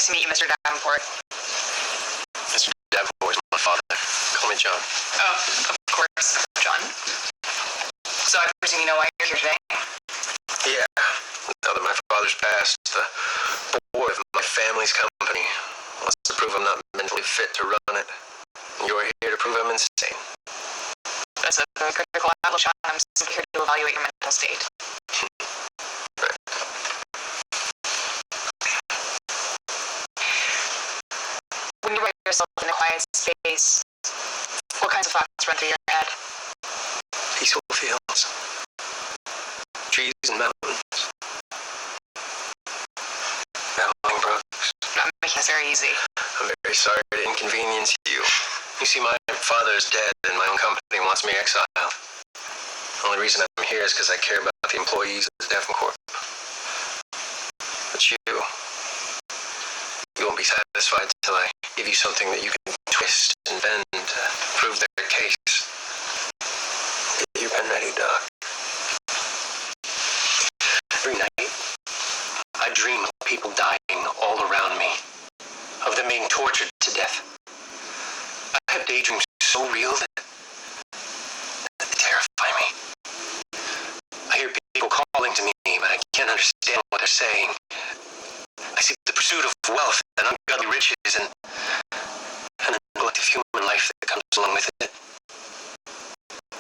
Nice to meet you, Mr. Davenport. Mr. Davenport is my father. Call me John. Oh, of course, John. So I presume you know why you're here today? Yeah. Now that my father's passed, the board of my family's company wants to prove I'm not mentally fit to run it. You're here to prove I'm insane. That's a critical outlook, John. I'm simply here to evaluate your mental state. Right. When you write yourself in a quiet space, what kinds of thoughts run through your head? Peaceful fields. Trees and mountains. Babbling brooks. Not making this very easy. I'm very sorry to inconvenience you. You see, my father is dead and my own company wants me exiled. The only reason I'm here is because I care about the employees of the Davenport. But you won't be satisfied till I give you something that you can twist and bend to prove their case. Get your pen ready, Doc. Every night, I dream of people dying all around me, of them being tortured to death. I have daydreams so real that they terrify me. I hear people calling to me, but I can't understand what they're saying. I see the pursuit of wealth and ungodly riches and the neglect of human life that comes along with it.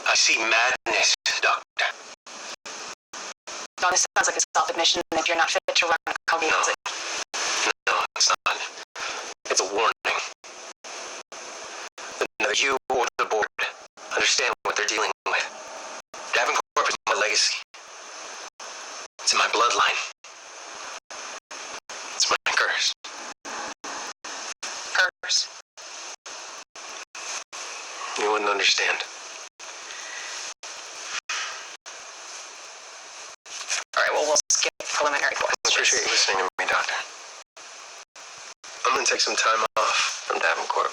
I see madness, Doctor. John, this sounds like a self-admission if you're not fit to run a company. No, it's not. It's a warning. That neither you or the board understand what they're dealing with. Davenport is my legacy. It's in my bloodline. It's my curse. Curse? You wouldn't understand. Alright, well, we'll skip preliminary questions. I appreciate you listening to me, Doctor. I'm gonna take some time off from Davenport.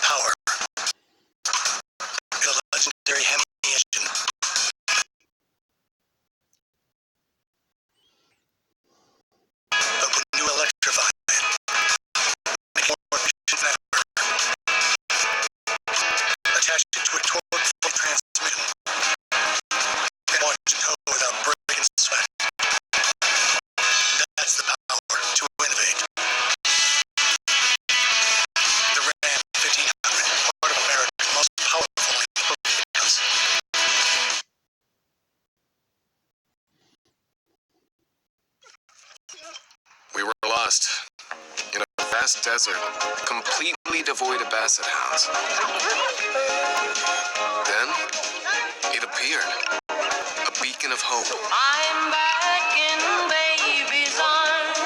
Power. The legendary Hemi engine. Open new electrify. Make more efficient fabric. Attach it to a torque-full transmission. And watch it go without breaking sweat. That's the power to innovate. The Ram 1500, part of America's most powerful vehicles. We were lost in a vast desert, completely devoid of basset hounds. Then, it appeared, a beacon of hope. I'm back in baby's arms.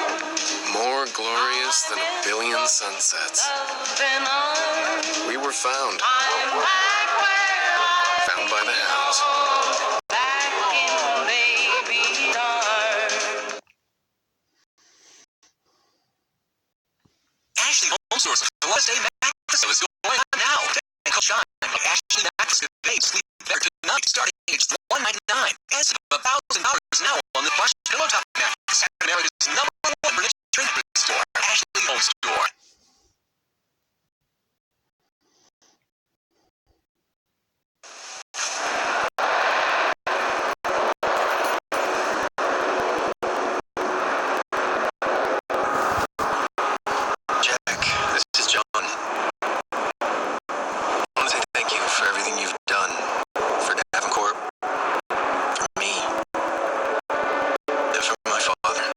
More glorious than a billion sunsets. Loving arms. We were found I'm back where I by the hounds. belong. Back in baby's arms. Ashley Home Source Father's Day mattress is going on now. And call Sean. Ashley mattress today. Sleep better tonight. Starting age $199. And save $1,000 now on the plush pillow top mattress. America's #1 furniture store. Ashley Home Store. Jack, this is John. I want to say thank you for everything you've done for Davenport, for me, and for my father.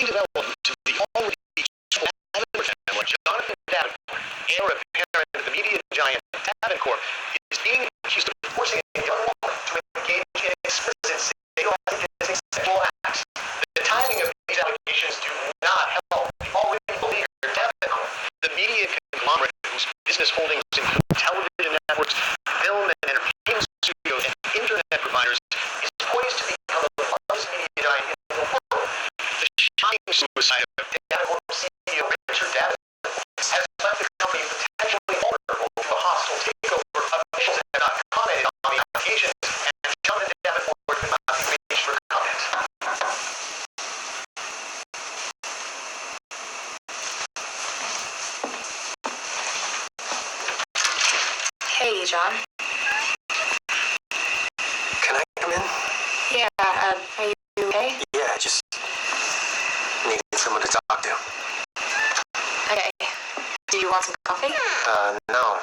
newly developed to the already family, Jonathan Davenport, heir apparent of the media giant Davenport, is being accused of forcing a young woman to engage in explicit sexual acts. The timing of these allegations do not help the already beleaguered Davenport. The media conglomerate, whose business holdings include television networks, film and entertainment studios, and internet providers, is poised to become the largest media giant in the world. The shocking suicide of Davenport CEO Richard Davenport has left the company potentially vulnerable to a hostile takeover. Officials have not commented on the allegations, and Jonathan Davenport could not be reached for comment. Hey, John. Can I come in? Yeah, are you okay? Yeah, I just needed someone to talk to. Okay. Do you want some coffee? No,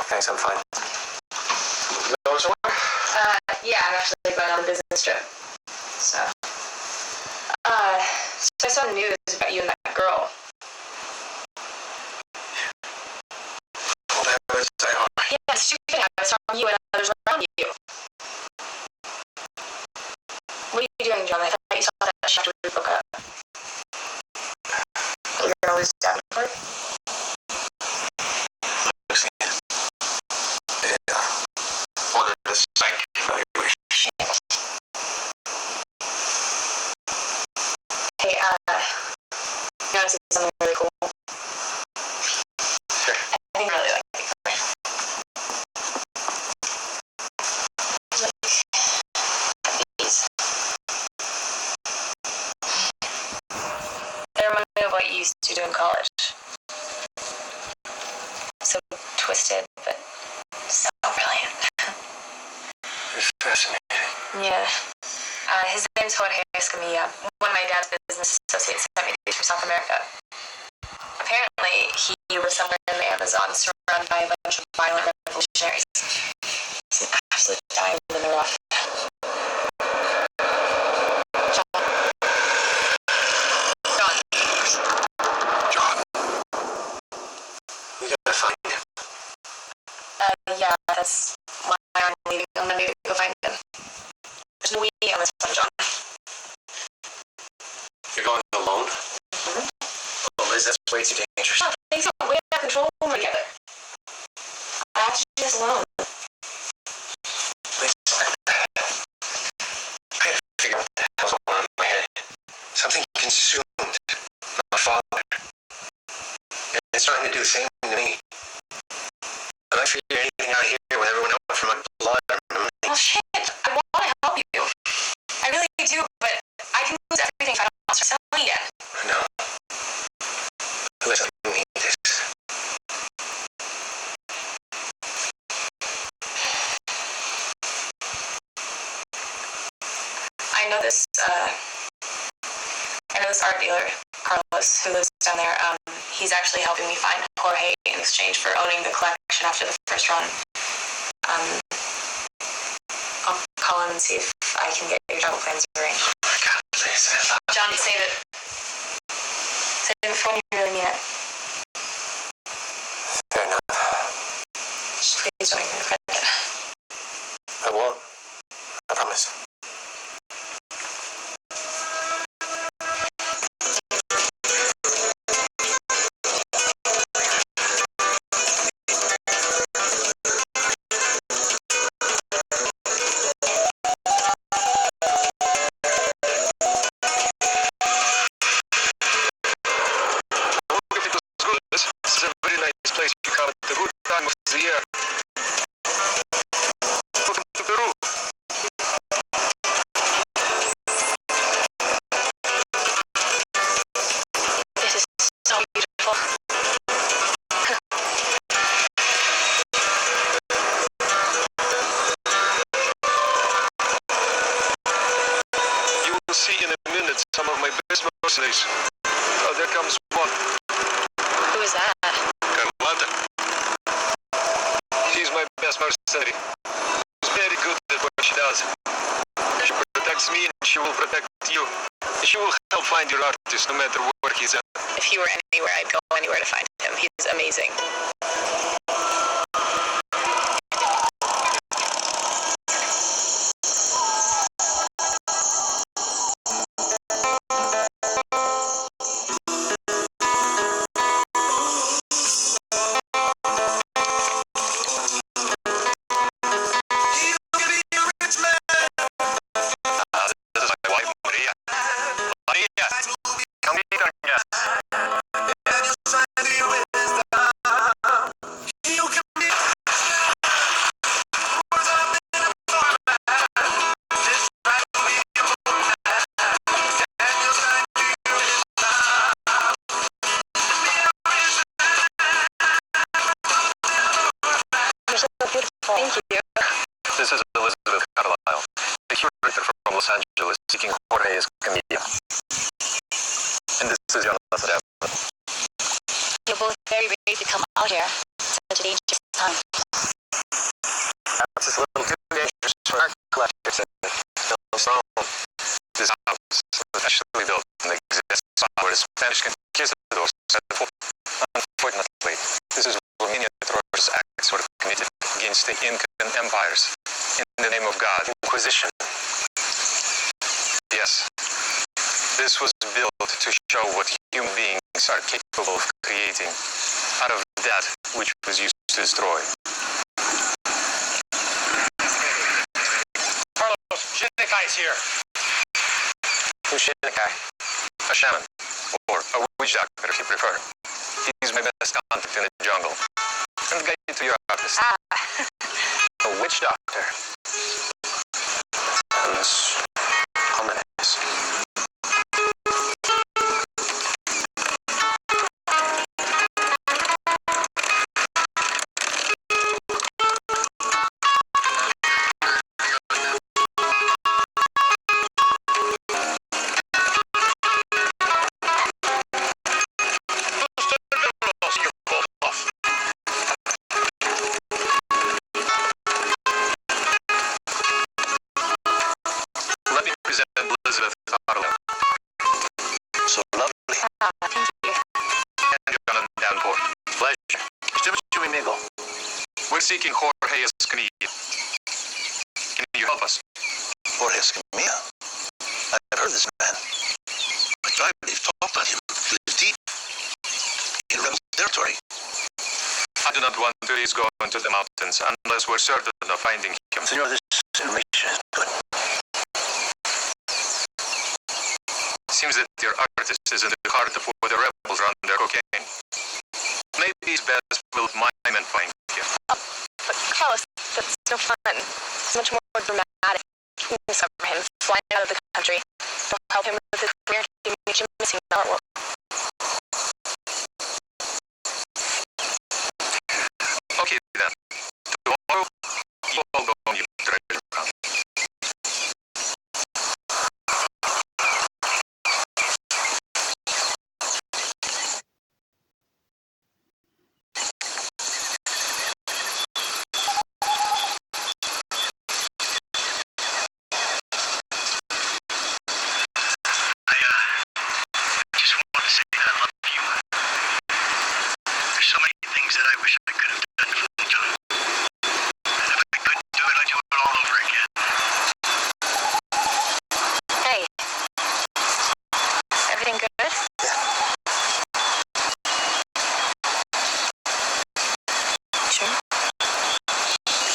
thanks, I'm fine. You going somewhere? Yeah, I'm actually going on a business trip. So I saw the news about you and that girl. Well, that was Yeah, stupid habits from you and others around you. What are you doing, John? I thought you saw that shit after we broke up. You're gonna lose Davenport? Ordered a psych evaluation. Hey, you want to see something really cool? Sure. I think I really like it. These. They remind me of what you used to do in college. So twisted, but so brilliant. It's fascinating. Yeah. His name's Jorge Escamilla. One of my dad's business associates sent me these from South America. Apparently, he was somewhere in the Amazon surrounded by a bunch of violent revolutionaries. He's an absolute diamond in the rough. John. We gotta find him. Yeah, that's why I'm leaving on Monday to go find him. There's no we on this one, John. You're going alone? Mm-hmm. Well, Liz, that's way too dangerous. No, things got way out of control when we're together. I have to do this alone. Liz, I had to figure out what the hell's going on in my head. Something consumed my father. And it's starting to do the same thing to me. When I figure anything out here with everyone else from my blood, Well, shit, I want to help you. I really do, but I can lose everything if I don't start selling again. no. Listen, I need this. I know this art dealer, Carlos, who lives down there. He's actually helping me find Jorge in exchange for owning the collection after the first run. I'll call him and see if I can get your travel plans arranged. Oh my God, please, I love John, save it. Save it for when you really need it. Fair enough. Just please don't even regret it. I won't. I promise. This is a very nice place to come at the good time of the year. Welcome to Peru. This is so beautiful. You will see in a minute some of my best mercenaries. Oh, there comes one. Who is that? Carlota. She's my best mercenary. She's very good at what she does. She protects me and she will protect you. She will help find your artist no matter where he's at. If he were anywhere, I'd go anywhere to find him. He's amazing. This is my wife, Maria. Maria, come meet our guest. You're so beautiful. Thank you. This is Elizabeth Carlisle, a curator from Los Angeles seeking Jorge Escamilla. And this is Jonathan Devlin. You're both very brave to come out here. Such a dangerous time. It's a little too dangerous for our collectors and films alone. This house was actually built in the exact spot where the Spanish conquistadors set the foot. Unfortunately, this is where many atrocious acts were committed against the Incan empires in the name of God. Inquisition. Yes. This was built to show what human beings are capable of creating out of that which was used to destroy. Carlos, Shinnekai is here. Who's Shinnekai? A shaman. Or a witch doctor, if you prefer. He's my best contact in the jungle. And the guide to your artist. A witch doctor. Sounds ominous. Let me present Elizabeth Carlisle. So lovely. Thank you. And Jonathan Davenport. Pleasure. Jimmy Mingle. We're seeking Jorge Escamilla. Can you help us? Jorge Escamilla? I've heard this man. My tribe, they've talked about him. He lives deep in rebel territory. I do not want to risk going to the mountains unless we're certain of finding him. Senor, this information is good. Seems that your artist is in the heart of where the rebels run their cocaine. Maybe it's best we'll mime and find him. But Carlos, that's no fun. It's much more dramatic. We discover him flying out of the country. We'll help him with his career. He makes you missing in our world. Okay then. Tomorrow, we'll all go on your treasure hunt. I just want to say that I love you. There's so many things that I wish I could have done differently, John. And if I couldn't do it, I'd do it all over again. Hey. Everything good? Sure.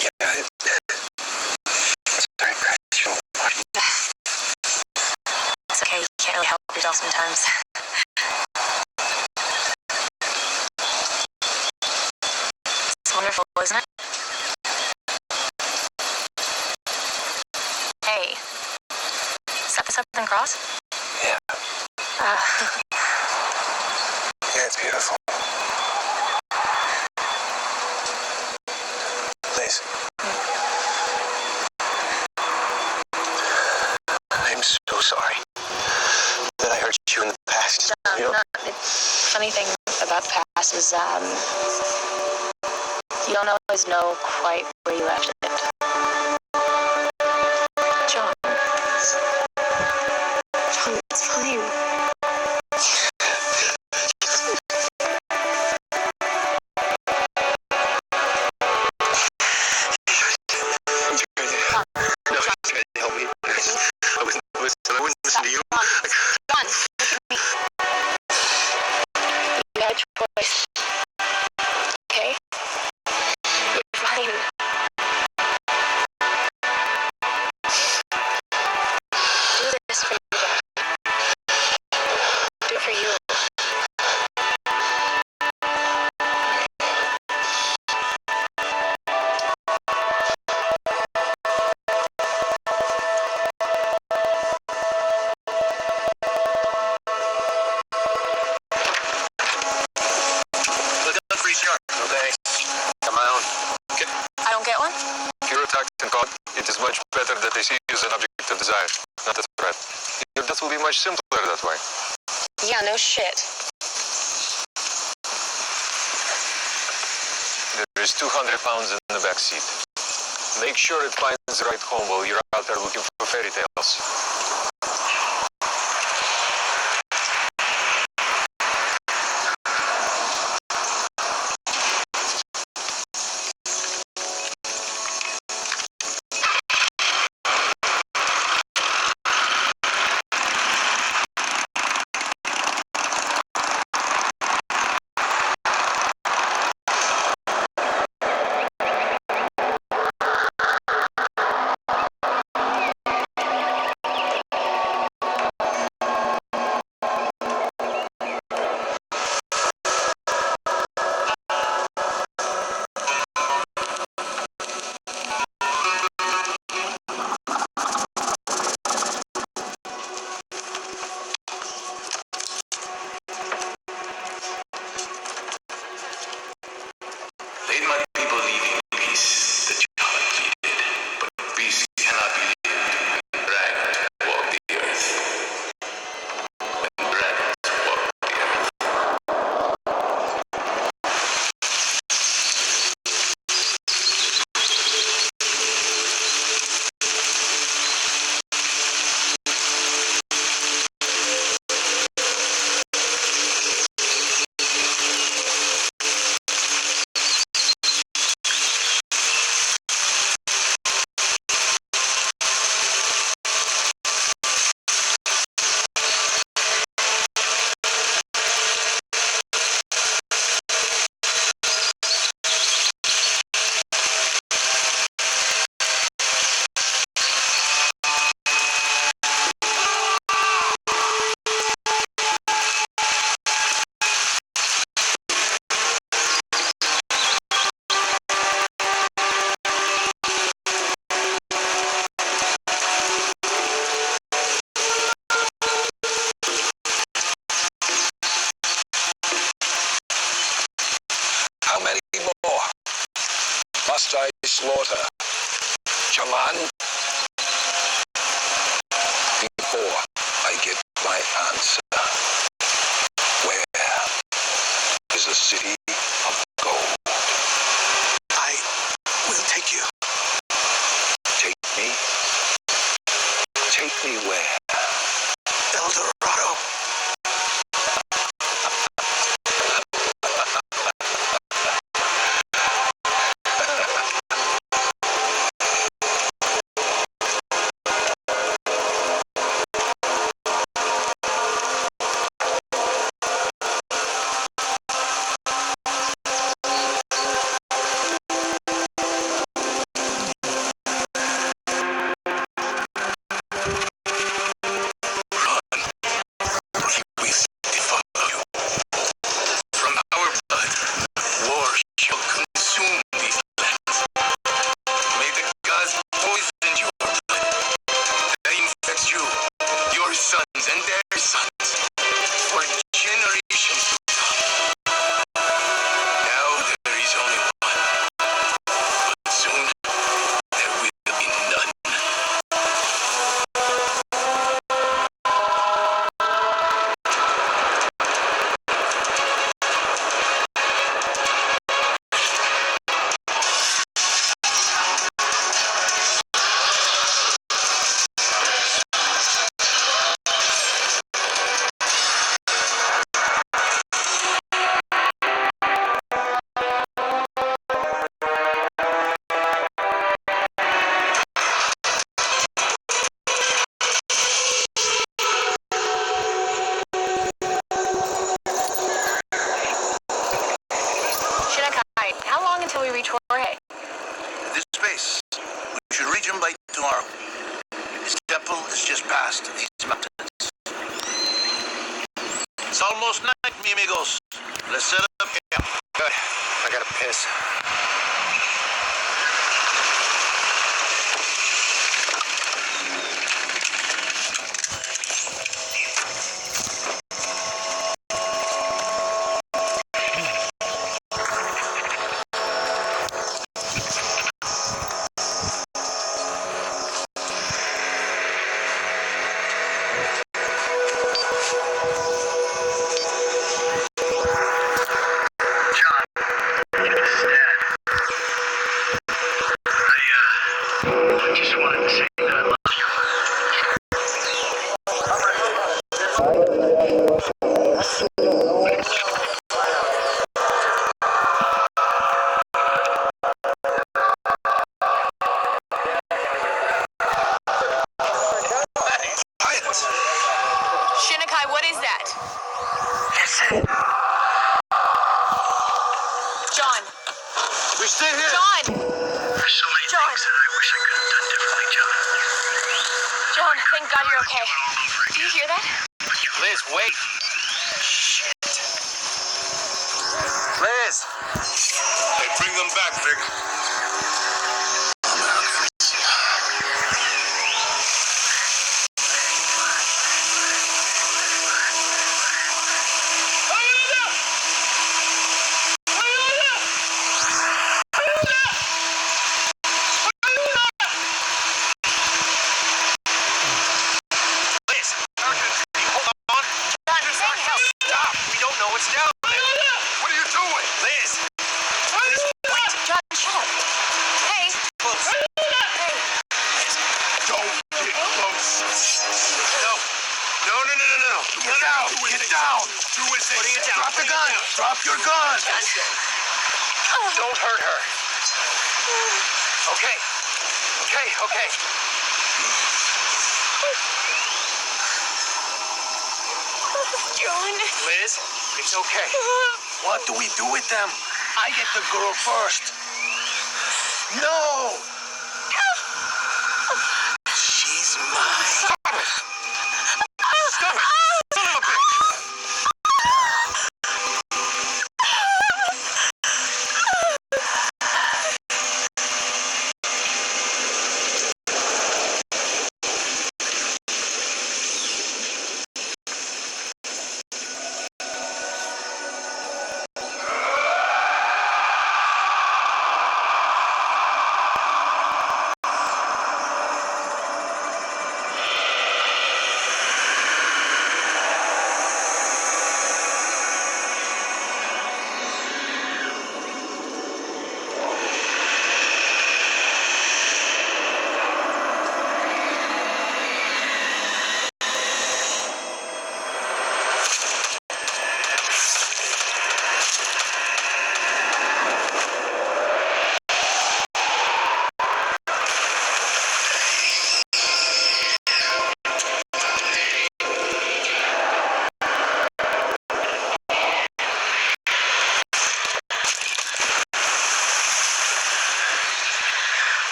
Yeah, it's very precious. It's okay. You can't really help yourself sometimes. It's wonderful, isn't it? Hey. Is that the Southern Cross? Yeah. Uh, Yeah, it's beautiful. Please. I'm so sorry that I hurt you in the past. You know, the funny thing about the past is, you don't always know quite where you left it. John. John, it's fine. wrong. It's done. Look at me. You had a choice. Okay? You're fine. Do this for me, Jack. Do it for you. Look out for shark. No thanks. Come on. I don't get one? You're attacked and caught. It is much better that they see you as an object of desire, not a threat. Your death will be much simpler that way. Yeah, no shit. There is 200 pounds in the back seat. Make sure it finds the right home while you're out there looking for fairy tales. Let my people live in peace that you have created, but peace cannot be lived when dragons walk the earth. When dragons walk the earth. How many more must I slaughter, Jaman, before I get my answer? Where is the city of gold? I will take you. Take me? Take me where? El Dorado. It's almost night, mi amigos. Let's set up camp. Good. I gotta piss. I just wanted to say that I love Shinikai, what is that? John. We stay here. John. There's so many John. things that I wish I could have done differently, John. John, thank God you're okay. Do you hear that? Liz, wait. Liz! Hey, bring them back, Vic. Stop! We don't know what's down there. What are you doing? Liz! Wait, John, shut up. Hey. Close. Hey. Don't get close. No. No. Get down. Get down. Do as they Putting it say. down. Drop the gun. Drop your gun. Don't hurt her. Okay. John. Liz, it's okay. What do we do with them? I get the girl first. No. She's mine. Stop it! Son of a bitch!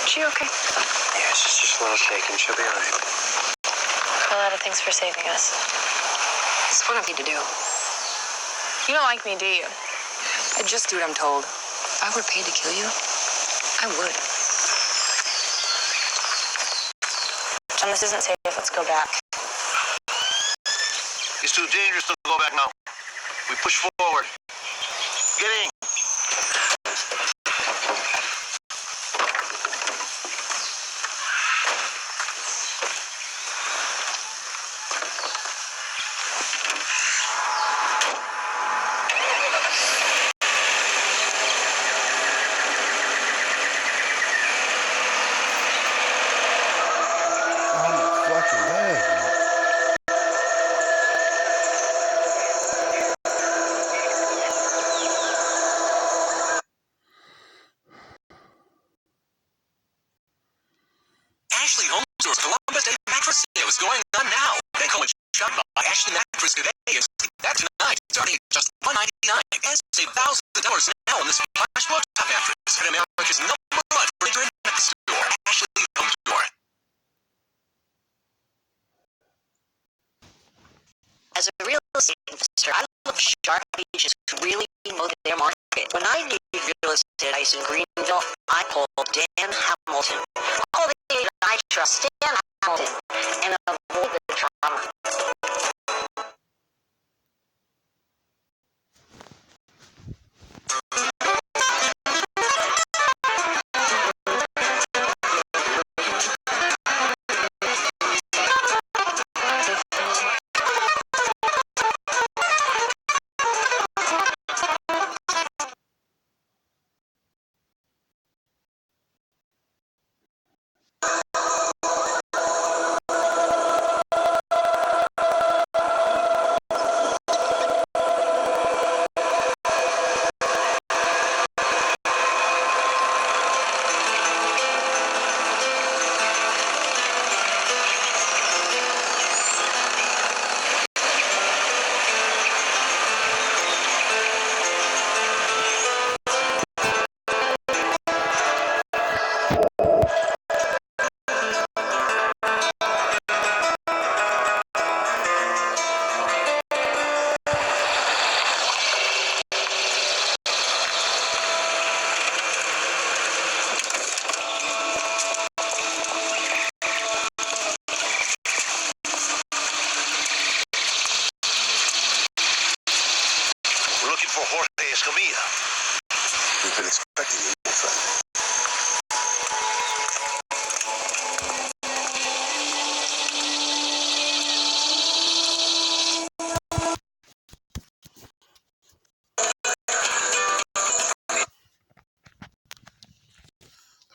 She okay? Yeah, she's just a little shaken. She'll be all right. A lot of things for saving us. It's what I need to do. You don't like me, do you? I just do what I'm told. If I were paid to kill you, I would. John, this isn't safe. Let's go back. It's too dangerous to go back now. We push forward. Get in. Ashley Home Store's Columbus Day mattress sale is going on now. Take home a shop by Ashley Mattress today and sleep better tonight, starting at just $199. And save thousands of dollars now on this plush blow top mattress at America's #1 furniture and mattress store, Ashley Home Store. As a real estate investor, I love sharp agents who really know their market. When I need real estate advice in Greenville, I call Dan Hamilton. Call the agent I trust, Dan Hamilton, and avoid the drama. We've been expecting you, my friend.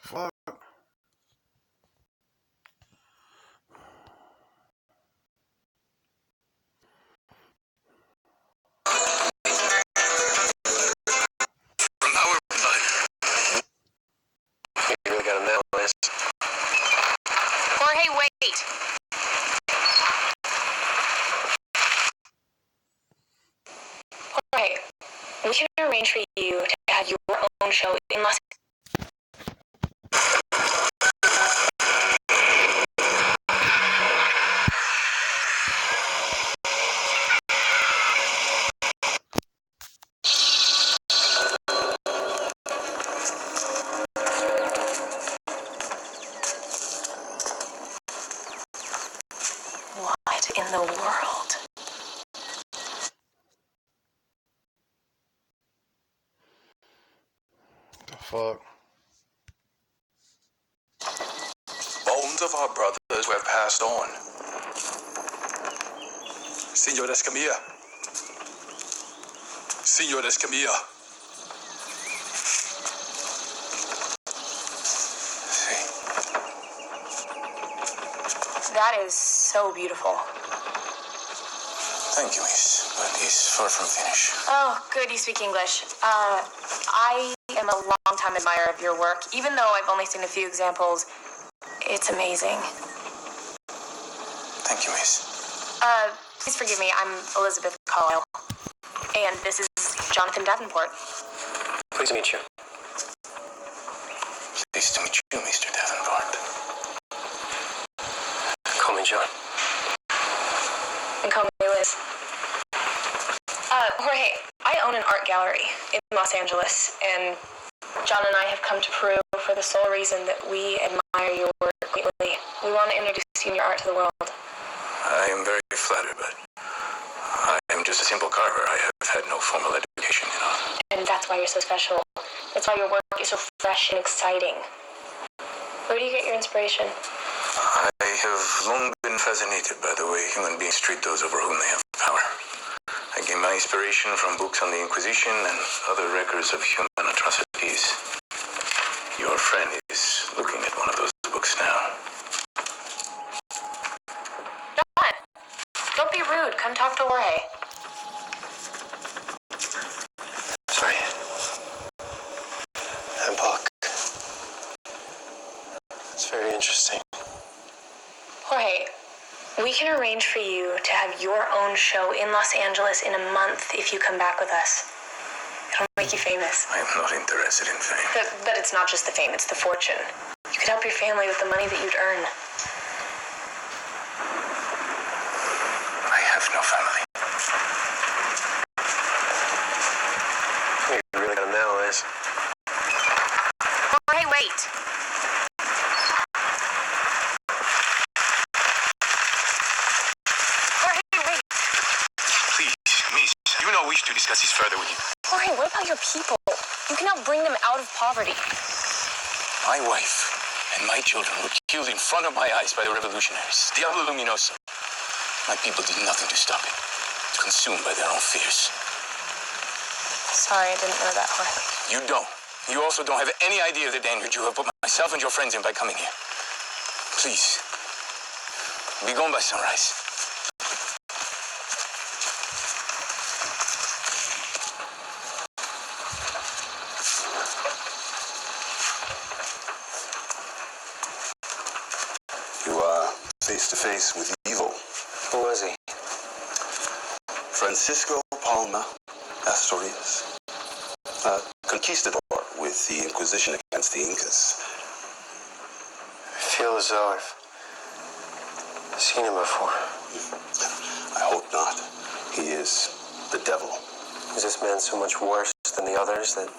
Fuck. Jorge, wait. Jorge, we can arrange for you to have your own show in Los What in the world? The fuck? Bones of our brothers were passed on. Senor Escamilla. Senor Escamilla. That is so beautiful. Thank you, miss, but it's far from finished. Oh, good, you speak English. I am a long-time admirer of your work. Even though I've only seen a few examples, it's amazing. Thank you, miss. Please forgive me, I'm Elizabeth Carlisle. And this is Jonathan Davenport. Pleased to meet you. Pleased to meet you, Mr. Davenport. Call me John. And call me Liz. Jorge, I own an art gallery in Los Angeles, and John and I have come to Peru for the sole reason that we admire your work greatly. We want to introduce you bring your art to the world. I am very flattered, but I am just a simple carver. I have had no formal education, you know. And that's why you're so special. That's why your work is so fresh and exciting. Where do you get your inspiration? I have long been fascinated by the way human beings treat those over whom they have power. I get my inspiration from books on the Inquisition and other records of human atrocities. Your friend is looking at one of those books now. John, don't be rude. Come talk to Jorge. Sorry. That book. It's very interesting. Jorge, we can arrange for you to have your own show in Los Angeles in a month if you come back with us. It'll make you famous. I am not interested in fame. But it's not just the fame, it's the fortune. You could help your family with the money that you'd earn. I have no family. You really got him now, Liz. Jorge, wait. Please, miss, you do not wish to discuss this further with you. Jorge, what about your people? You can help bring them out of poverty. My wife and my children were killed in front of my eyes by the revolutionaries. Diablo Luminoso. My people did nothing to stop it. Consumed by their own fears. Sorry, I didn't know that, Jorge. You don't. You also don't have any idea of the danger you have put myself and your friends in by coming here. Please, be gone by sunrise. You are face to face with evil. Who was he? Francisco Palma Astorias, a conquistador with the Inquisition against the Incas. I feel as though I've seen him before. I hope not. He is the devil. Is this man so much worse than the others that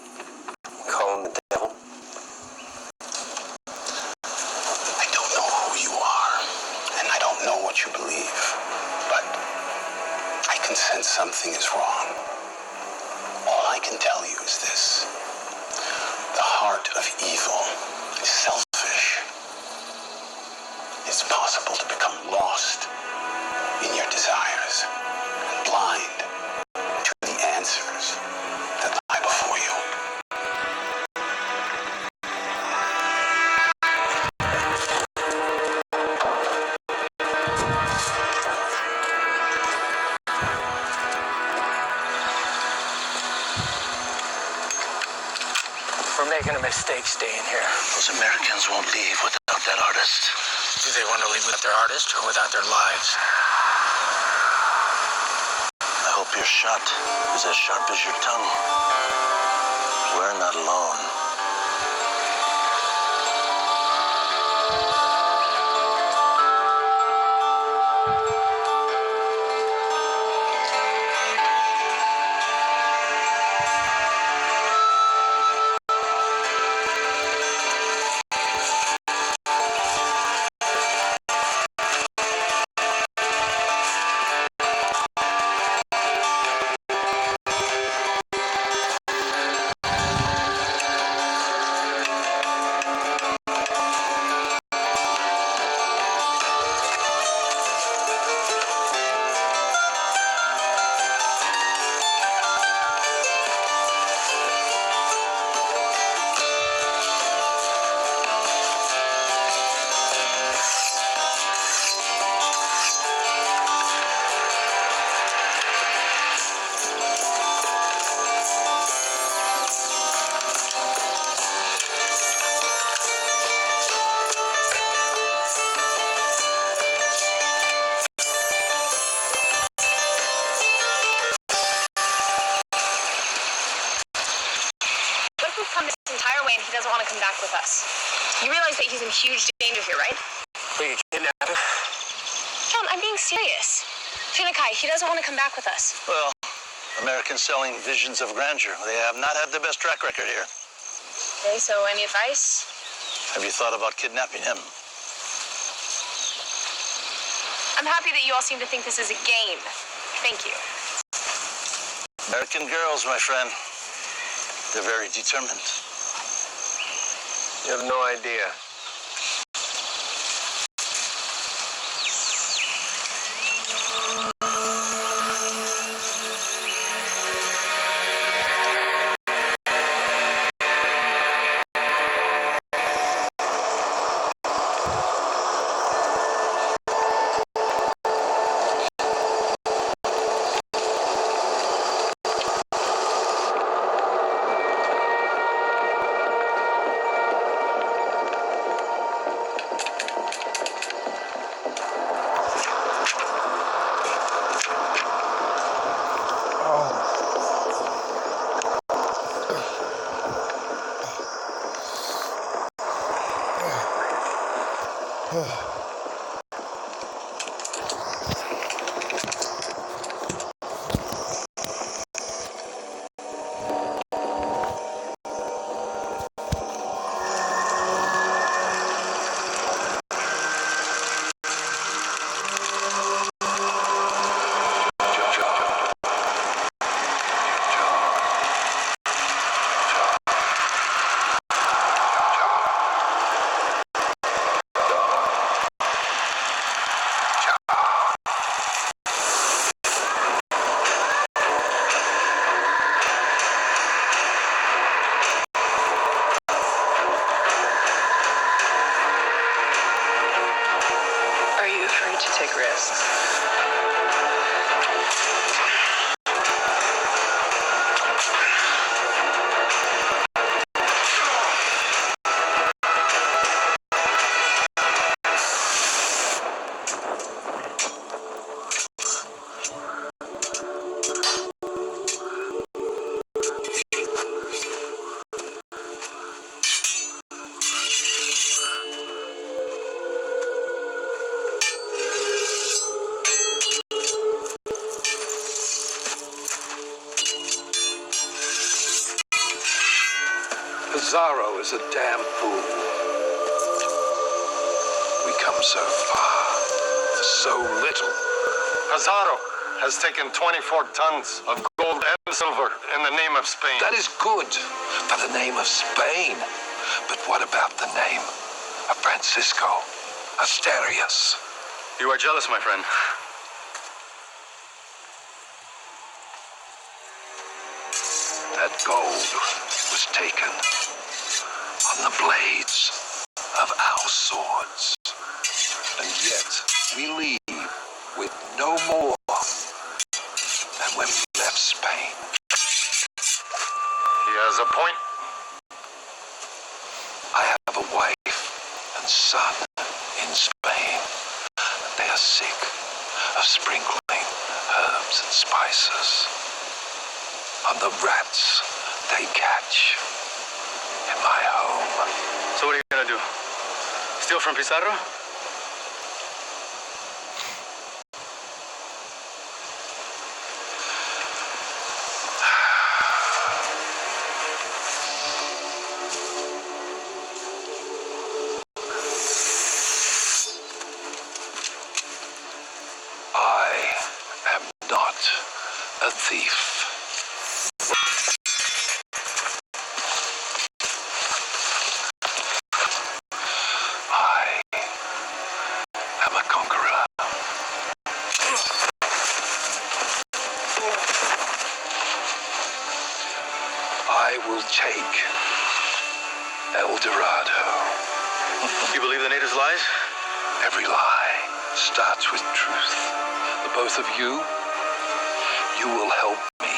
call him the devil? I don't know who you are, and I don't know what you believe, but I can sense something is wrong. All I can tell you is this. The heart of evil is selfish. It's possible to become lost in your desires and blind to the answers that lie before you. We're making a mistake staying here. Those Americans won't leave without that artist. Do they want to leave without their artist or without their lives? I hope your shot is as sharp as your tongue. We're not alone. Doesn't want to come back with us. You realize that he's in huge danger here, right? Will you kidnap him? John, I'm being serious. Finakai, he doesn't want to come back with us. Well, Americans selling visions of grandeur. They have not had the best track record here. Okay, so any advice? Have you thought about kidnapping him? I'm happy that you all seem to think this is a game. Thank you. American girls, my friend. They're very determined. You have no idea. Are you afraid to take risks? Pizarro is a damn fool. We come so far for so little. Pizarro has taken 24 tons of gold and silver in the name of Spain. That is good for the name of Spain. But what about the name of Francisco Asterios? You are jealous, my friend. That gold was taken on the blades of our swords. And yet we leave with no more than when we left Spain. He has a point. I have a wife and son in Spain. They are sick of sprinkling herbs and spices on the rats they catch in my home. So what are you gonna do? Steal from Pizarro? I am not a thief. I am a conqueror. I will take El Dorado. You believe the natives' lies? Every lie starts with truth. The both of you will help me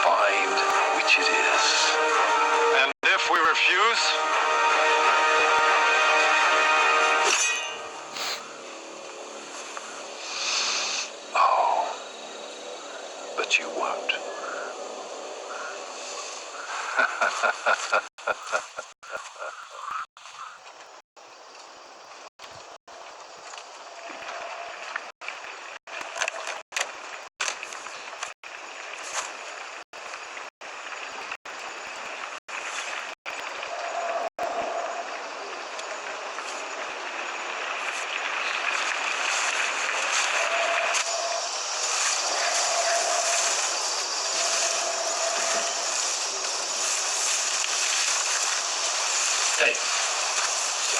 find which it is. And if we refuse? Oh, but you won't.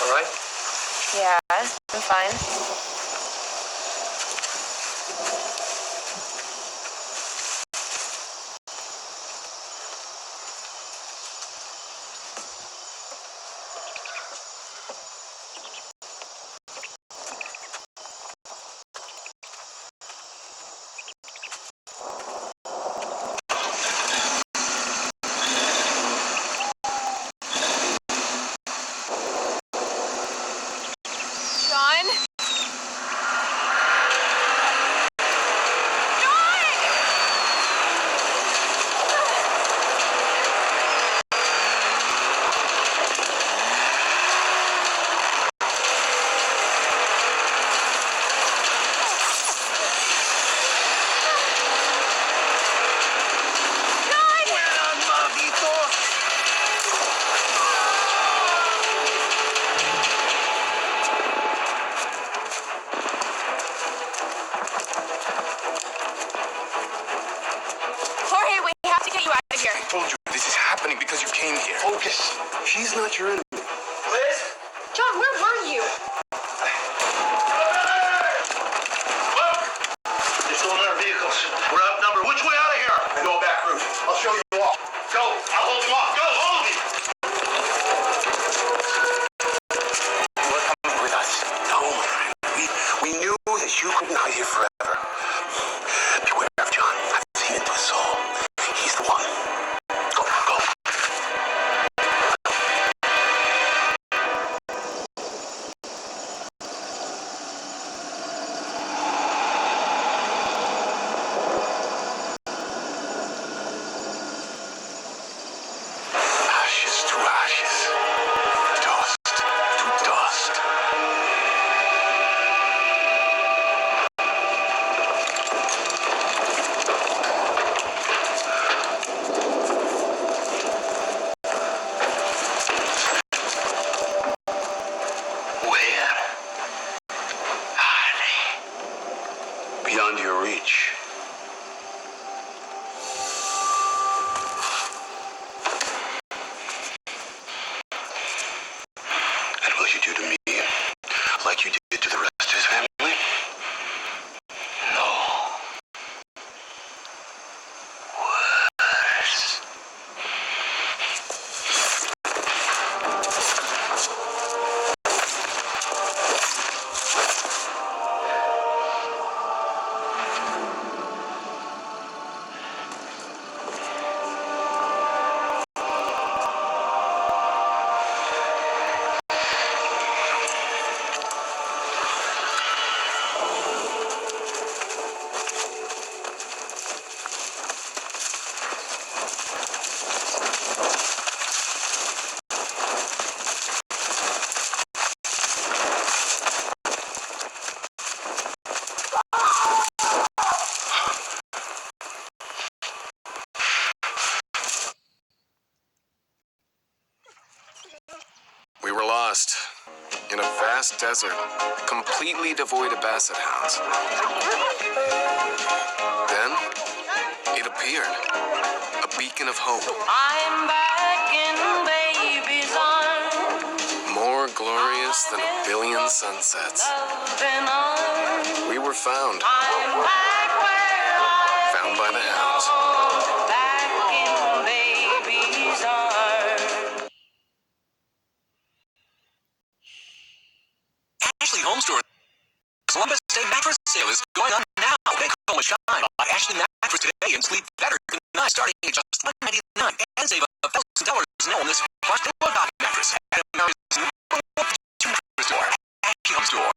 All right? Yeah, I'm fine. John? Jorge, we have to get you out of here. I told you, this is happening because you came here. Focus. She's not your enemy. Liz? John, where were you? Look! It's on our vehicles. We're outnumbered. Which way out of here? I know a back route. I'll show you all. Go. I'll hold them off. Go, all of you. You are coming with us. No, my friend. We knew that you couldn't hide here forever. Beware of John. I've seen into his soul. He's the one. Go, go. Ashes to ashes. Dust to dust. Where are they? Beyond your reach. And will you do to me like you did to the rest of his family? No. Worse. We were lost in a vast desert, completely devoid of basset hounds. Then, it appeared, a beacon of hope. I'm back in baby's arms. More glorious than a billion sunsets. Loving arms. We were found, I'm back where I found by the hounds. belong. Back in baby's arms. Ashley Home Store. Columbus Day mattress sale is going on now. Take home a shine by Ashley Mattress today and sleep better tonight, starting at just $199 and save $1,000 now on this plush pillow top mattress at America's #1 mattress store, Ashley Home Store.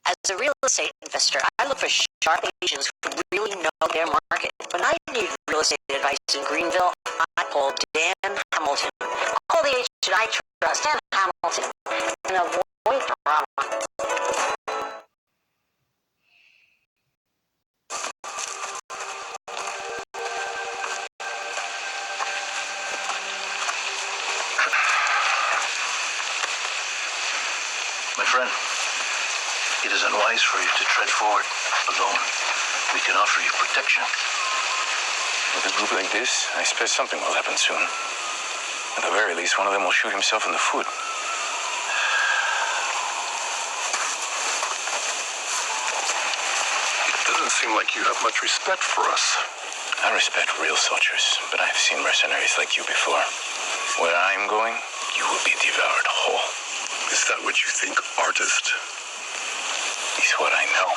As a real estate investor, I look for sharp agents who really know their market. When I need real estate advice in Greenville, I call Dan Hamilton. Call the agent I trust, Dan Hamilton, and avoid drama. My friend, it is unwise for you to tread forward alone. We can offer you protection. With a group like this, I expect something will happen soon. At the very least, one of them will shoot himself in the foot. It doesn't seem like you have much respect for us. I respect real soldiers, but I've seen mercenaries like you before. Where I'm going, you will be devoured whole. Is that what you think, artist? It's what I know.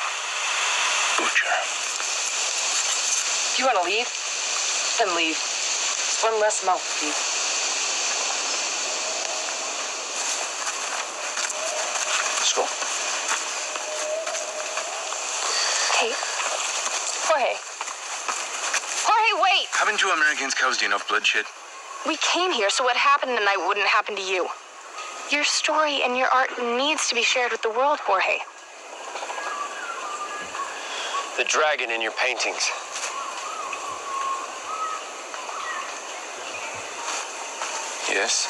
Butcher. If you want to leave, then leave. It's one less mouth to feed. Let's go. Hey. Jorge. Jorge, wait! Haven't you Americans caused enough bloodshed? We came here so what happened tonight wouldn't happen to you. Your story and your art needs to be shared with the world, Jorge. The dragon in your paintings. Yes.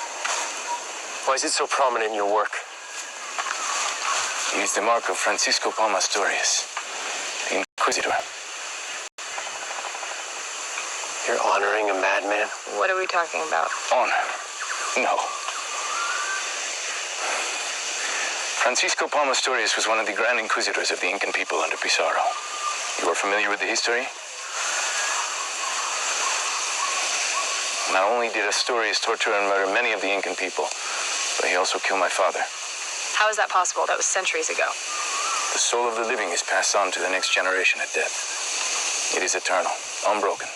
Why is it so prominent in your work? It is the mark of Francisco Palma Asturias, the Inquisitor. You're honoring a madman? What are we talking about? Honor. No. Francisco Palma Asturias was one of the Grand Inquisitors of the Incan people under Pizarro. You are familiar with the history? Not only did Asturias torture and murder many of the Incan people, but he also killed my father. How is that possible? That was centuries ago. The soul of the living is passed on to the next generation at death. It is eternal, unbroken,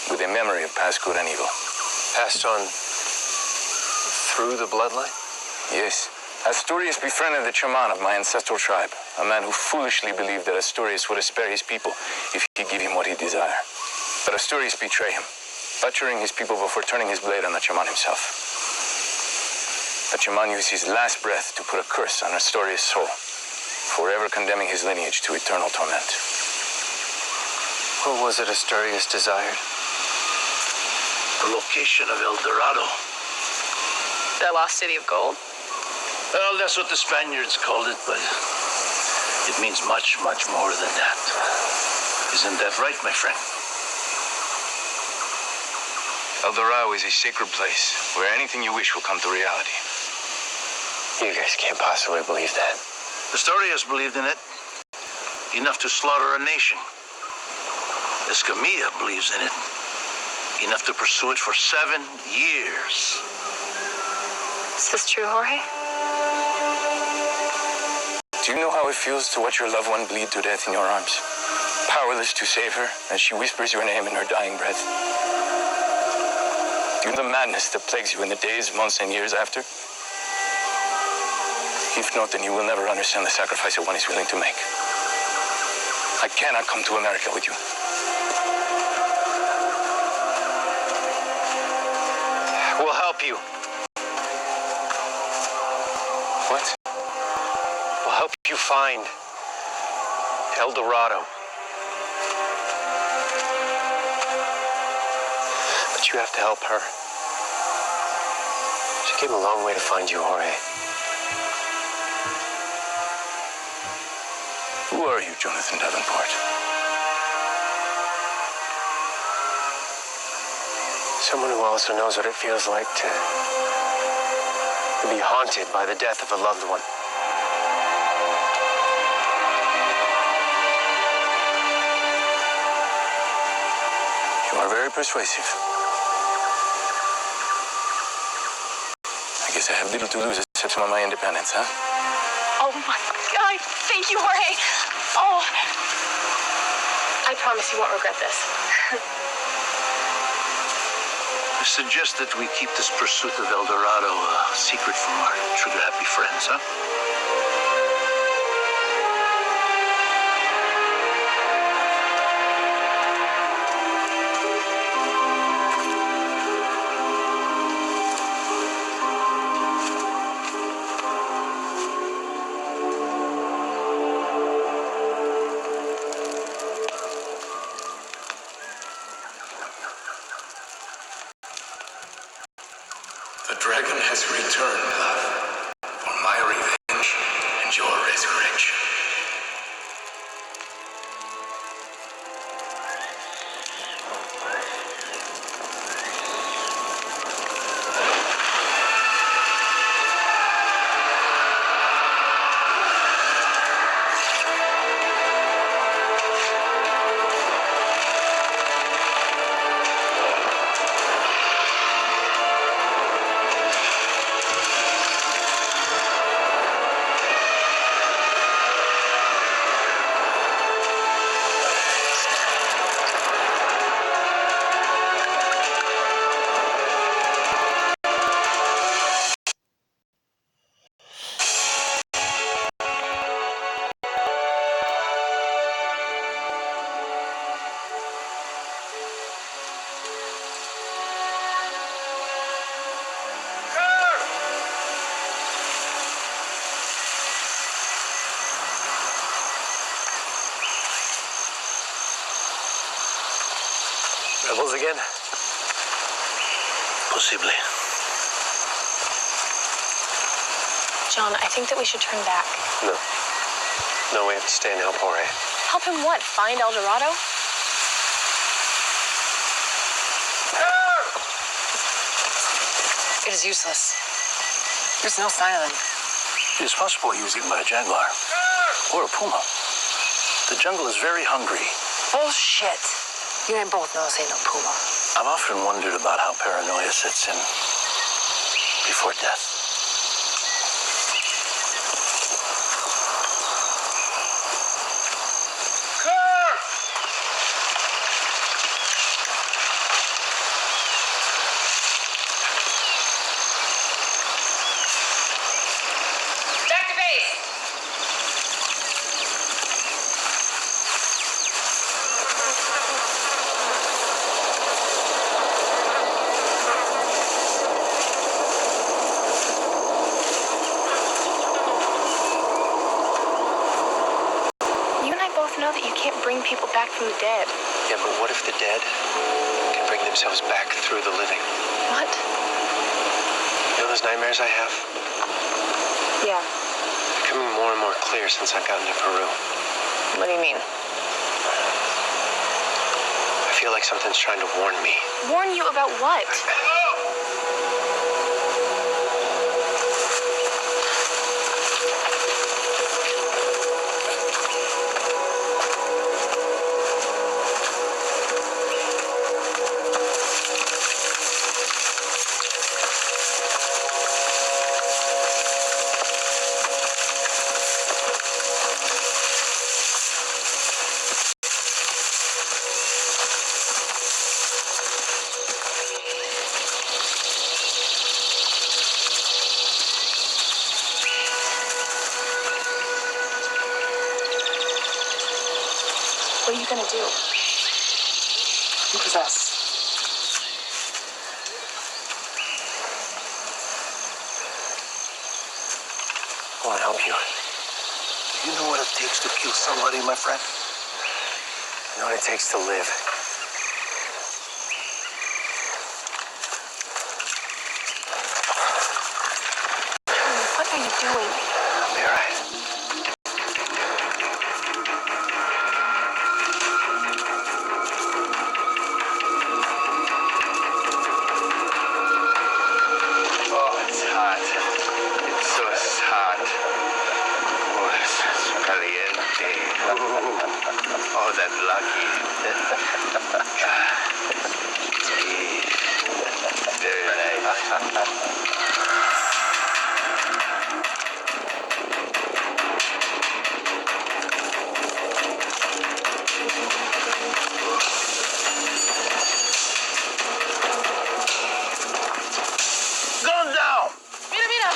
with a memory of past good and evil. Passed on through the bloodline? Yes. Asturias befriended the shaman of my ancestral tribe, a man who foolishly believed that Asturias would spare his people if he gave him what he desired. But Asturias betrayed him, butchering his people before turning his blade on the shaman himself. The shaman used his last breath to put a curse on Asturias' soul, forever condemning his lineage to eternal torment. What was it Asturias desired? The location of El Dorado. The lost city of gold? Well, that's what the Spaniards called it, but it means much, much more than that. Isn't that right, my friend? El Dorado is a sacred place where anything you wish will come to reality. You guys can't possibly believe that. Asturias believed in it. Enough to slaughter a nation. Escamilla believes in it. Enough to pursue it for 7 years. Is this true, Jorge? Do you know how it feels to watch your loved one bleed to death in your arms? Powerless to save her as she whispers your name in her dying breath. Do you know the madness that plagues you in the days, months, and years after? If not, then you will never understand the sacrifice that one is willing to make. I cannot come to America with you. We'll help you. What? We'll help you find El Dorado. But you have to help her. She came a long way to find you, Jorge. Who are you, Jonathan Davenport? Someone who also knows what it feels like to be haunted by the death of a loved one. You are very persuasive. I guess I have little to lose except some of my independence, huh? Oh my God, thank you, Jorge. Oh, I promise you won't regret this. I suggest that we keep this pursuit of El Dorado a secret from our trigger-happy friends, huh? The dragon has returned, love, for my revenge and your resurrection. jungles again? Possibly. John, I think that we should turn back. No. No, we have to stay and help Jorge. Help him what? Find El Dorado? It is useless. There's no sign of them. It's possible he was eaten by a jaguar. Or a puma. The jungle is very hungry. Bullshit. You and both know this ain't no puma. I've often wondered about how paranoia sets in before death. Back to base! You and I both know that you can't bring people back from the dead. Yeah, but what if the dead can bring themselves back through the living? What? You know those nightmares I have? Yeah. Becoming more and more clear since I've gotten to Peru. What do you mean? I feel like something's trying to warn me. Warn you about what? What are you gonna do? Who's us? I want to help you. You know what it takes to kill somebody, my friend? I know what it takes to live. What are you doing? I'll be all right. Oh, it's hot. It's so hot. Oh, it's caliente. Oh, that lucky. Very nice. Gun down! Mira, mira!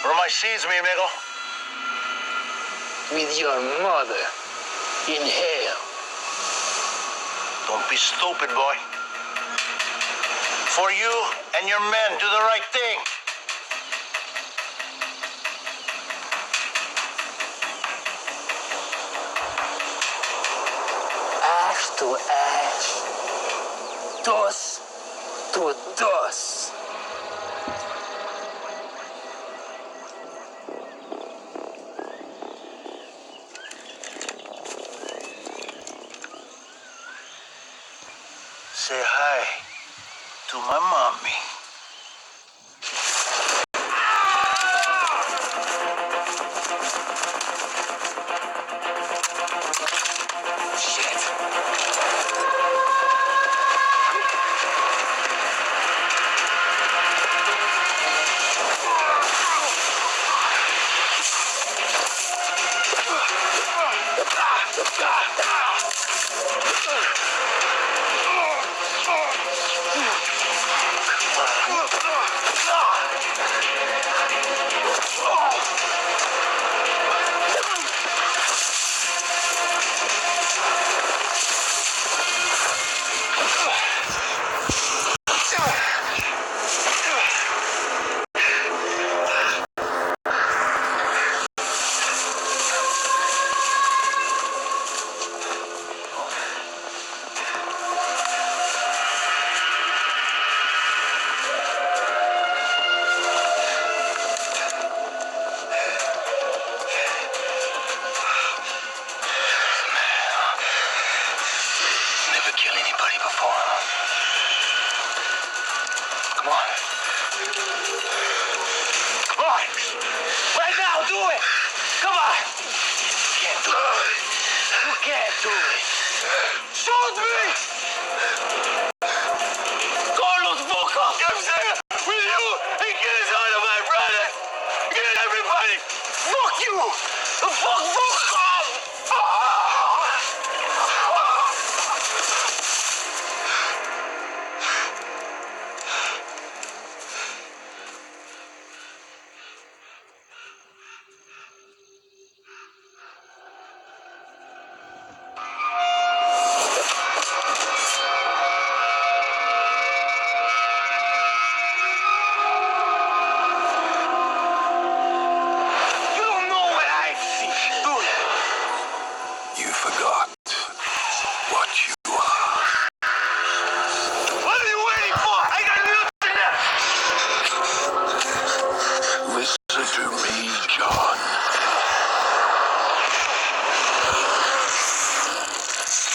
Where are my seeds, mi amigo? With your mother in hell. Don't be stupid, boy. For you and your men, do the right thing. Ash to ash. Dos to dos. Say hi to my mommy. Shoot me! Carlos, fuck off! I'm saying, with you, and get us out of my brother! Get everybody! Fuck you! Fuck off! You don't know what I see, do you? You forgot what you are. What are you waiting for? I got nothing left! Listen to me, John.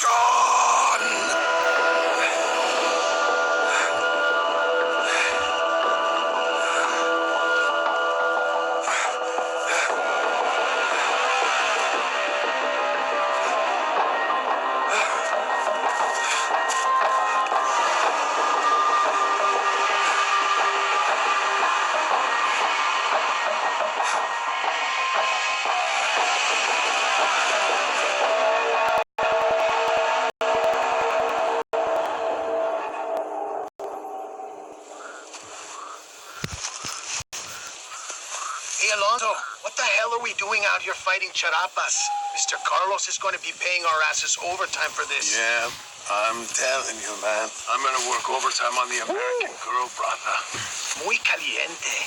John! Hey, Alonso, what the hell are we doing out here fighting charapas? Mr. Carlos is going to be paying our asses overtime for this. Yeah, I'm telling you, man. I'm gonna work overtime on the American Girl, brother. Muy caliente.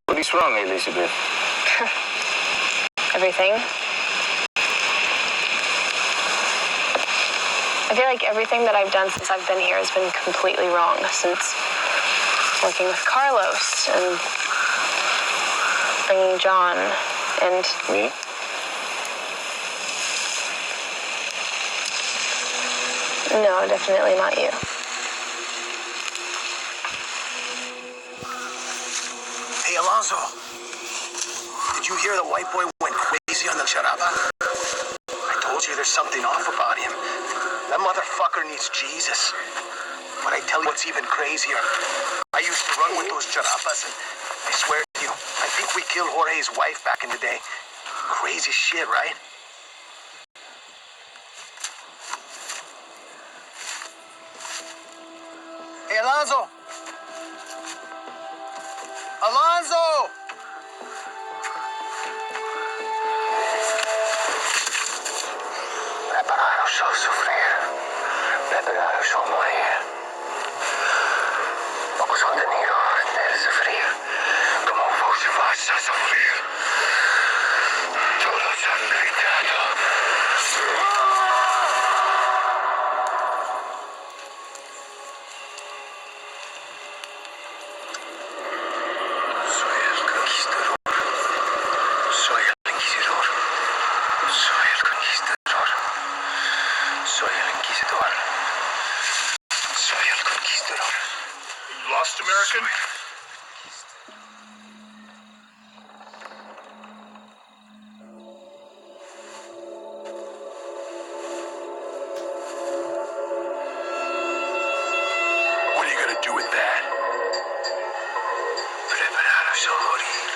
What is wrong, Elizabeth? Everything. I feel like everything that I've done since I've been here has been completely wrong. Since working with Carlos and bringing John and... Me? No, definitely not you. Hey, Alonso. Did you hear the white boy went crazy on the charapa? I told you there's something off about him. That motherfucker needs Jesus. But I tell you what's even crazier. I used to run with those charapas, and I swear to you, I think we killed Jorge's wife back in the day. Crazy shit, right? Hey, Alonso! Alonso! Prepararos a sufrir. Prepararos a morir. Os han tenido de sufrir como vos vas a sufrir. Todos han gritado. Soy el conquistador. Soy el inquisidor. Soy el conquistador. Soy el inquisidor. Soy el conquistador. You lost, American? What are you gonna do with that? Prepararos a morir.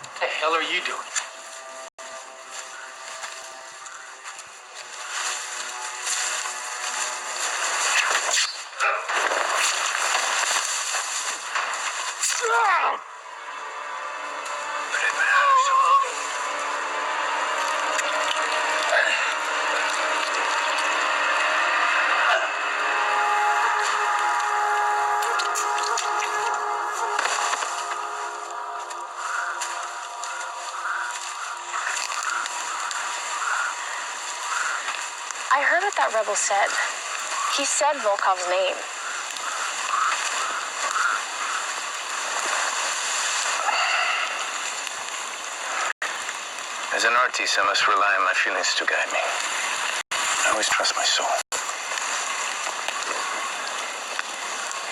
What the hell are you doing? Prepararos a morir. that rebel said. He said Volkov's name. As an artist, I must rely on my feelings to guide me. I always trust my soul.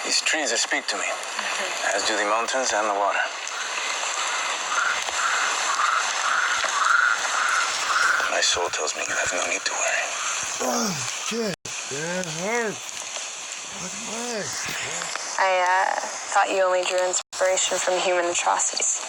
These trees, they speak to me, as do the mountains and the water. My soul tells me you have no need to worry. Oh, shit. That hurts. What? I thought you only drew inspiration from human atrocities.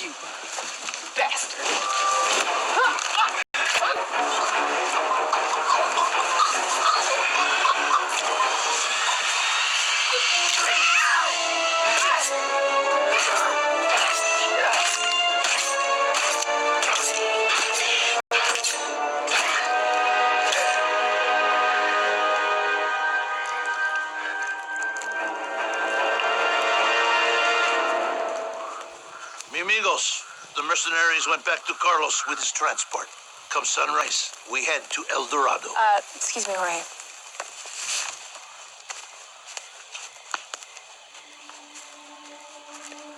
You bastard. Mi amigos, the mercenaries went back to Carlos with his transport. Come sunrise, we head to El Dorado. Excuse me, Jorge.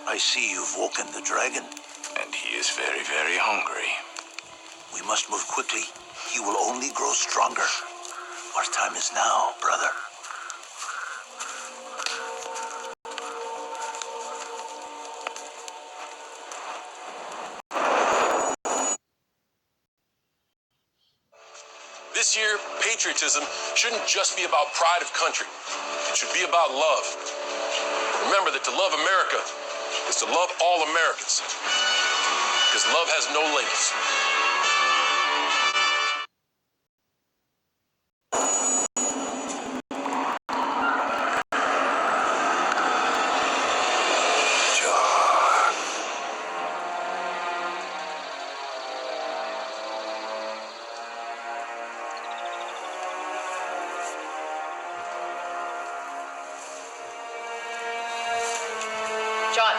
I see you've woken the dragon. And he is very, very hungry. We must move quickly. He will only grow stronger. Our time is now, brother. This year, patriotism shouldn't just be about pride of country. It should be about love. Remember that to love America is to love all Americans. Because love has no labels. John.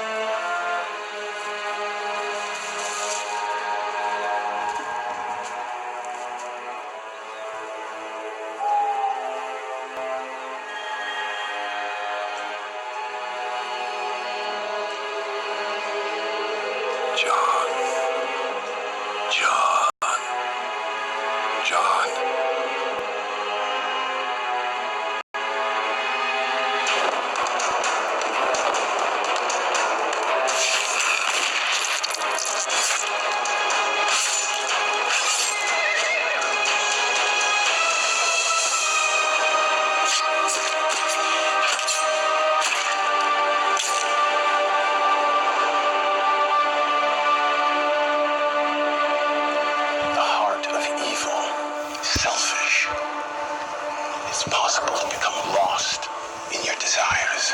It's possible to become lost in your desires,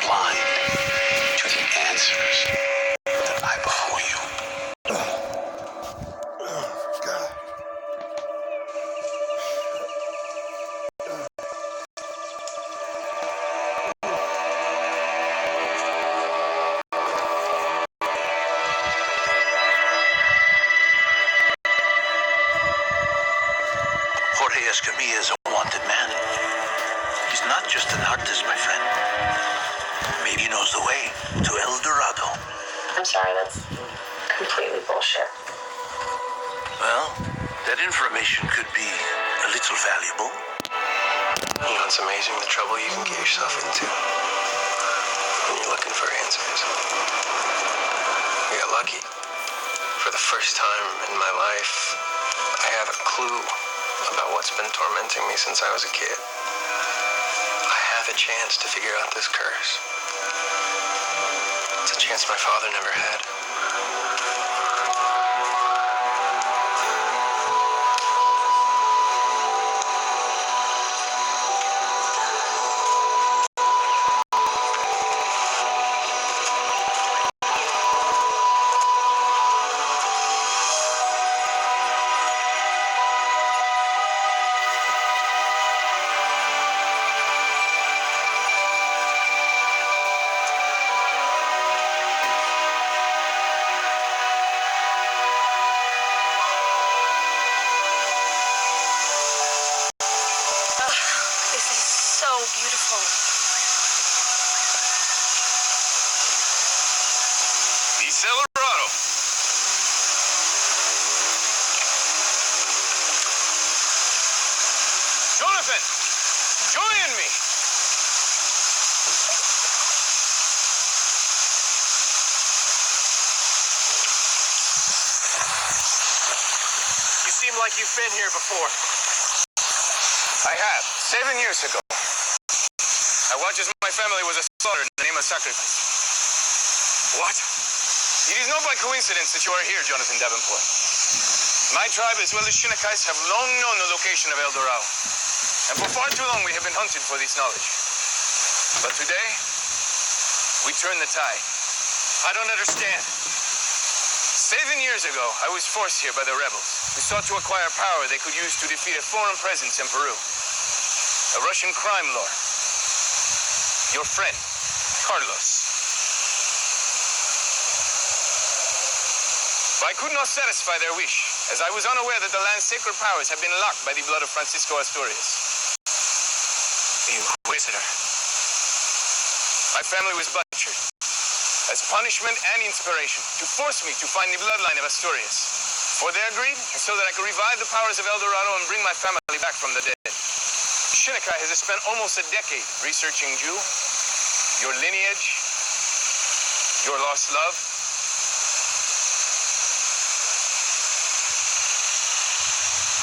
blind to the answers that lie before you. God. Jorge Escamilla is a wanted man. He's not just an artist, my friend. Maybe he knows the way to El Dorado. I'm sorry, that's completely bullshit. Well, that information could be a little valuable. You know, it's amazing the trouble you can get yourself into when you're looking for answers. I got lucky. For the first time in my life, I have a clue about what's been tormenting me since I was a kid. I have a chance to figure out this curse. It's a chance my father never had. Jonathan, join me. You seem like you've been here before. I have, 7 years ago. I watched as my family was slaughtered in the name of sacrifice. What? It is not by coincidence that you are here, Jonathan Davenport. My tribe, as well as Shinakais, have long known the location of El Dorado. And for far too long, we have been hunted for this knowledge. But today, we turn the tide. I don't understand. 7 years ago, I was forced here by the rebels, who sought to acquire power they could use to defeat a foreign presence in Peru. A Russian crime lord. Your friend, Carlos. But I could not satisfy their wish, as I was unaware that the land's sacred powers had been locked by the blood of Francisco Asturias. The Inquisitor. My family was butchered, as punishment and inspiration, to force me to find the bloodline of Asturias. For their greed, and so that I could revive the powers of El Dorado and bring my family back from the dead. Shinnekai has spent almost a decade researching you, your lineage, your lost love.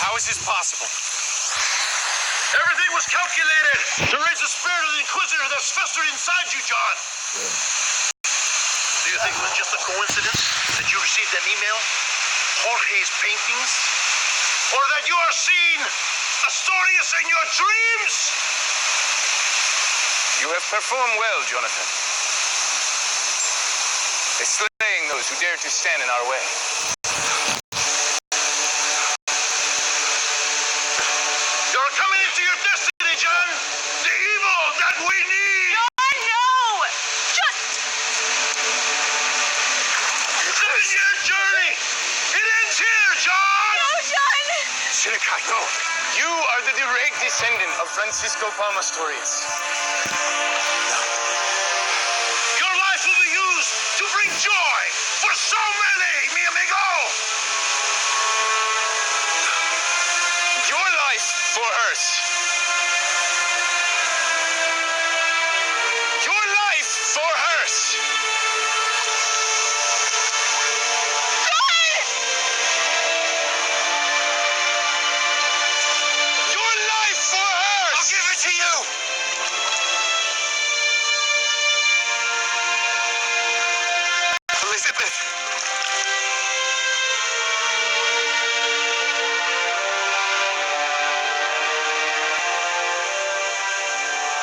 How is this possible? Everything was calculated to raise the spirit of the Inquisitor that's festered inside you, John. Do you think it was just a coincidence that you received an email, Jorge's paintings, or that you are seeing Asturias in your dreams? You have performed well, Jonathan. Slaying those who dare to stand in our way. You're coming into your destiny, John. The evil that we need. John, no! Just... This is your journey. It ends here, John. No, John! Shinnekai, no. You are the direct descendant of Francisco Palma Asturias. Your life will be used to bring joy for so many, mi amigo. Your life for hers. Your life for hers. Your life for hers. I'll give it to you. Elizabeth.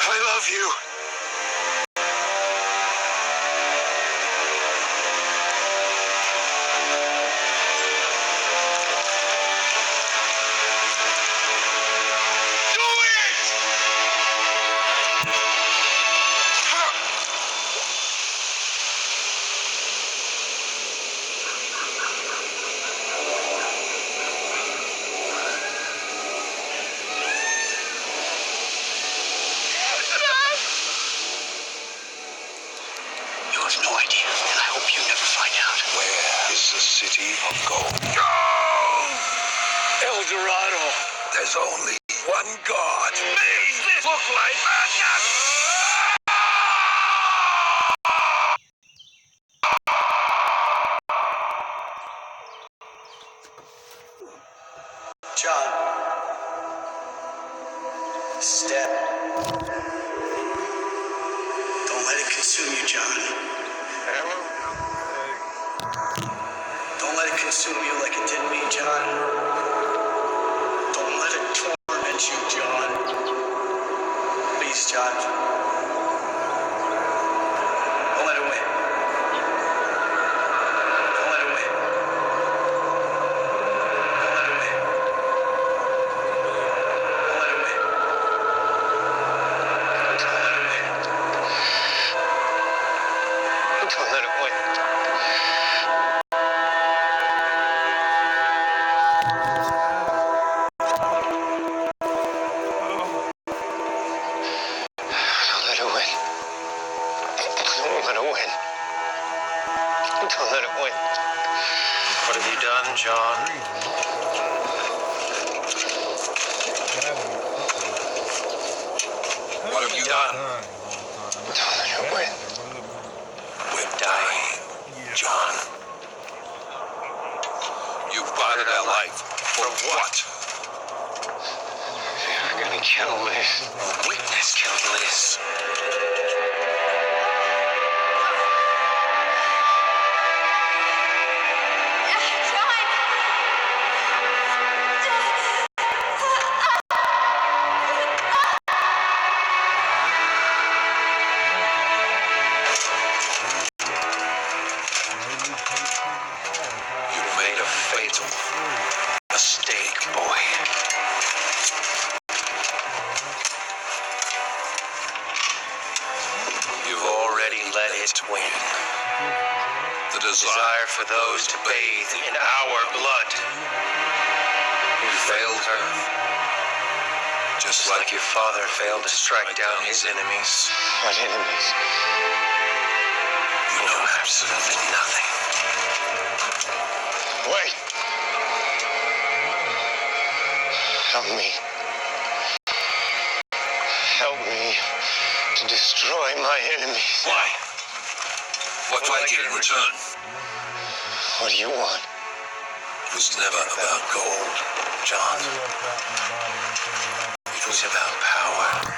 I love you. Do it! You have no idea, and I hope you never find out. Where is the city of gold? El Dorado. There's only one God. Makes this look like madness! John. Step. Don't let it consume you, John. Don't let it consume you like it did me, John. Don't let it torment you, John. Please, John. Don't let it win. Don't let it win. Don't let it win. Don't let it win. Don't let it win. Don't let it win. John. We're dying, John. You plotted our life. For what? You're gonna kill Liz. A witness killed Liz. You made a fatal mistake, boy. You've already let it win. The desire for those to bathe in our blood. You failed her. Just like your father failed to strike down his enemies. What enemies? You know absolutely nothing. Wait! Help me. Help me to destroy my enemies. Why? What do I get in return? What do you want? It was never about gold, John. It was about power.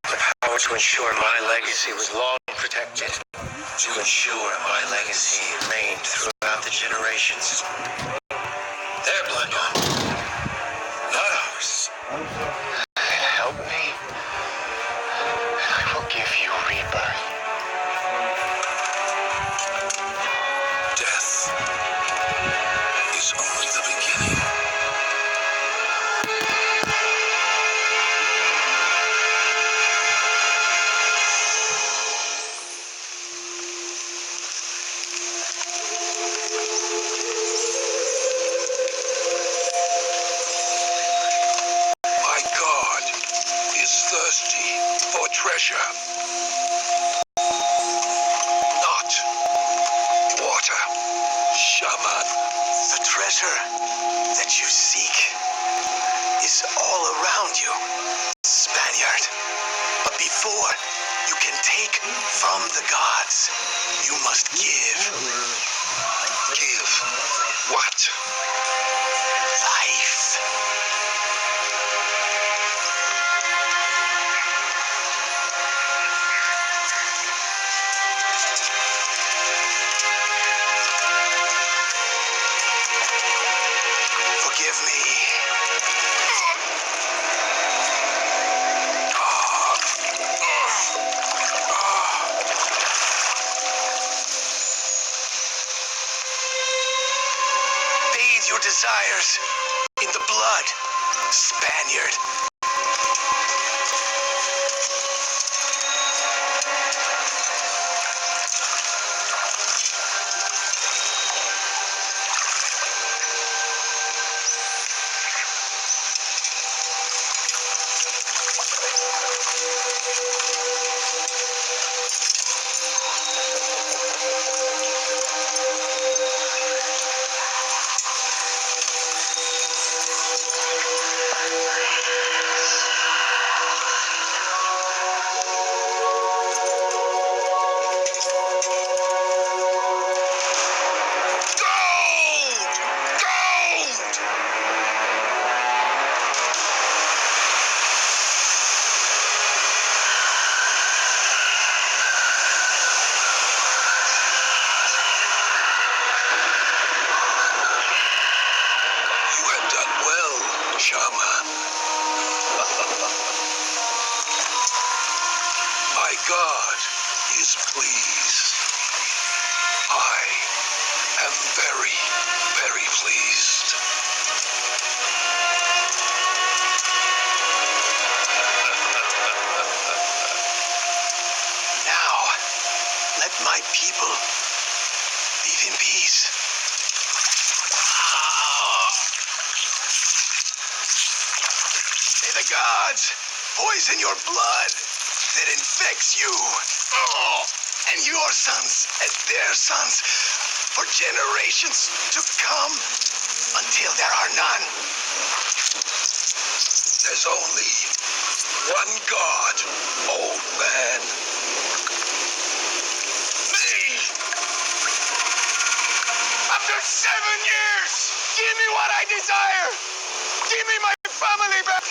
The power to ensure my legacy was long protected. To ensure my legacy reigned throughout the generations. Their blood, not ours. Help me, and I will give you rebirth. Death is only the beginning. My God is thirsty for treasure. Not water. Shaman. The treasure that you seek is all around you, Spaniard. But before you can take from the gods, you must give. Give what? Life. Forgive me. Bathe your desires in the blood, Spaniard. Shaman. My God is pleased. I am very, very pleased. Now, let my people live in peace. May the gods poison your blood that infects you and your sons and their sons for generations to come until there are none. There's only One God, old man. Me! After 7 years, give me what I desire! Give me my family back!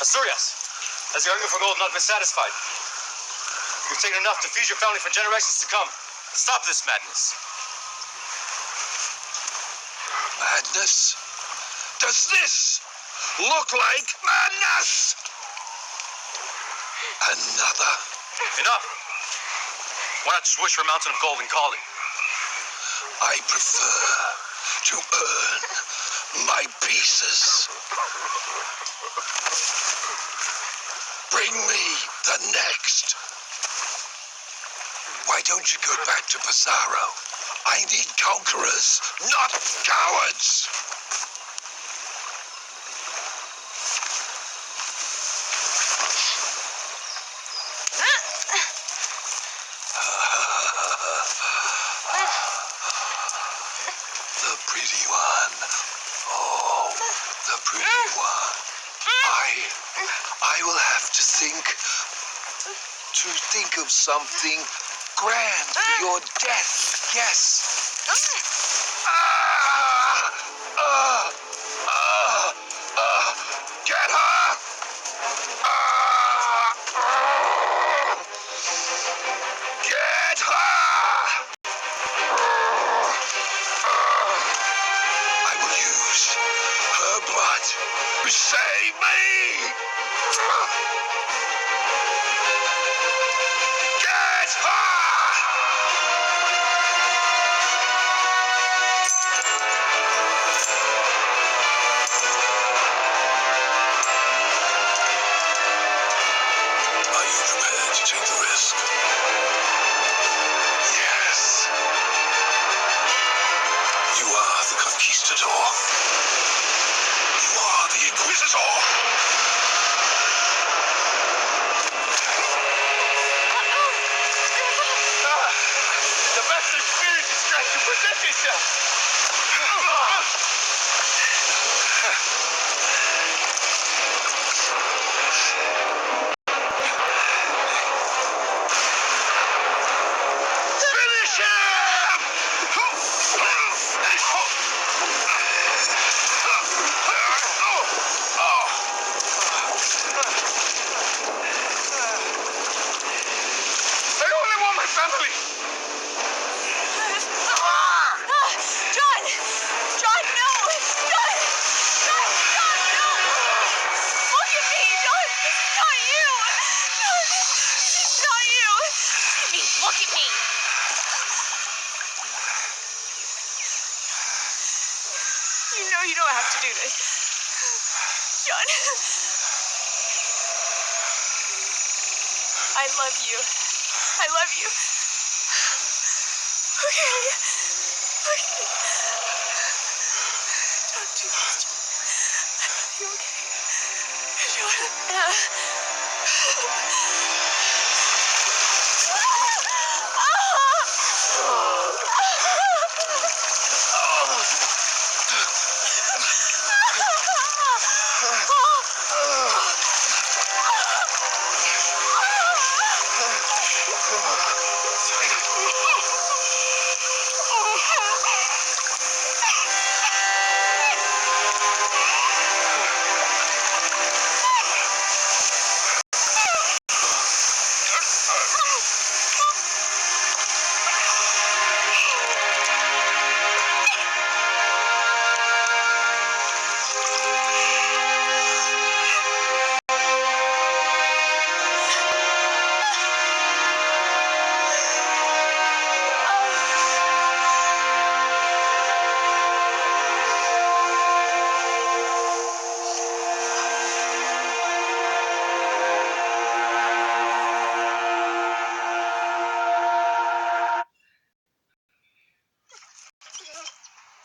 Asturias, has your hunger for gold not been satisfied? You've taken enough to feed your family for generations to come. Stop this madness. Madness? Does this look like madness? Another. Enough. Why not just wish for a mountain of gold and call it? I prefer to earn my pieces. Bring me the next. Why don't you go back to Pizarro? I need conquerors, not cowards! The pretty one. Oh, the pretty one. I will have to think of something grand for your death. Yes. Get her! Get her! I will use her blood to save me! Get her! Are you prepared to take the risk? Yes. You are the conquistador. You are the inquisitor. this. John. I love you. I love you. Okay. Okay. Don't do this, John. Are you okay? John.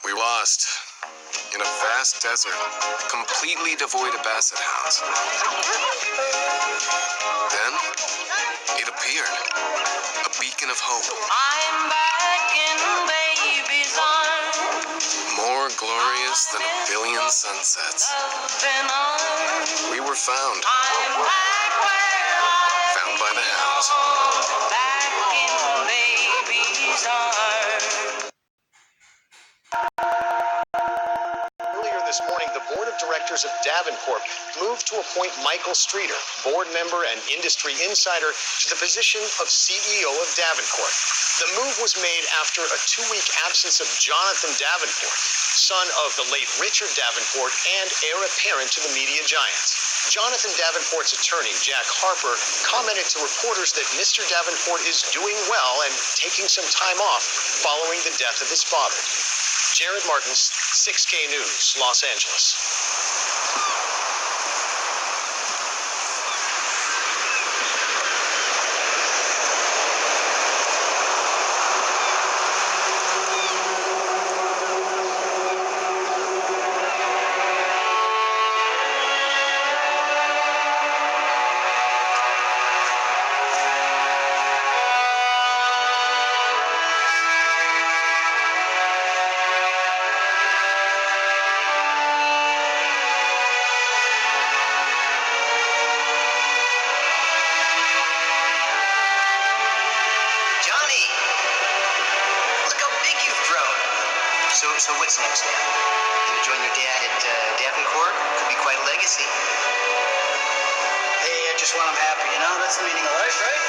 We were lost in a vast desert, completely devoid of basset hounds. Then, it appeared, a beacon of hope. I'm back in baby's arms. More glorious than a billion sunsets. We were found. Found by the hounds. Back in baby's arms. Earlier this morning, the board of directors of Davenport moved to appoint Michael Streeter, board member and industry insider, to the position of CEO of Davenport. The move was made after a 2-week absence of Jonathan Davenport, son of the late Richard Davenport and heir apparent to the media giants. Jonathan Davenport's attorney, Jack Harper, commented to reporters that Mr. Davenport is doing well and taking some time off following the death of his father. Jared Martins, 6K News, Los Angeles. So what's next now? Gonna join your dad at Davenport? Could be quite a legacy. Hey, I just want him happy, you know? That's the meaning of life, right?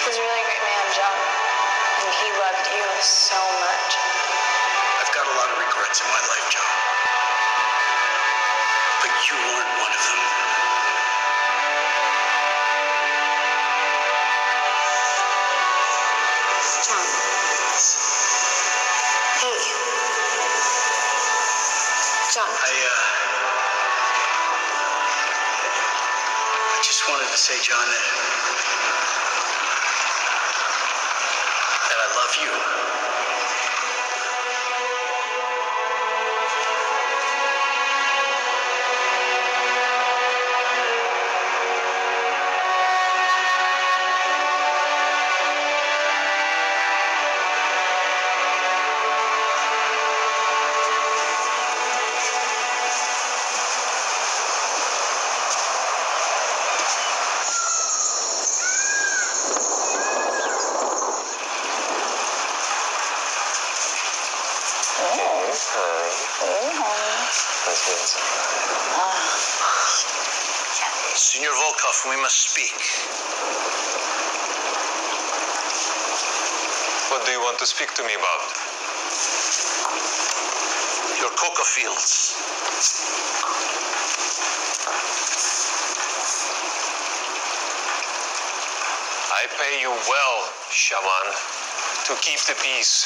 He's a really great man, John. And he loved you so much. I've got a lot of regrets in my life, John. But you weren't one of them. John. Hey. John. I just wanted to say, John, that I love you. Senor Volkov, we must speak. What do you want to speak to me about? Your coca fields. I pay you well, shaman, to keep the peace.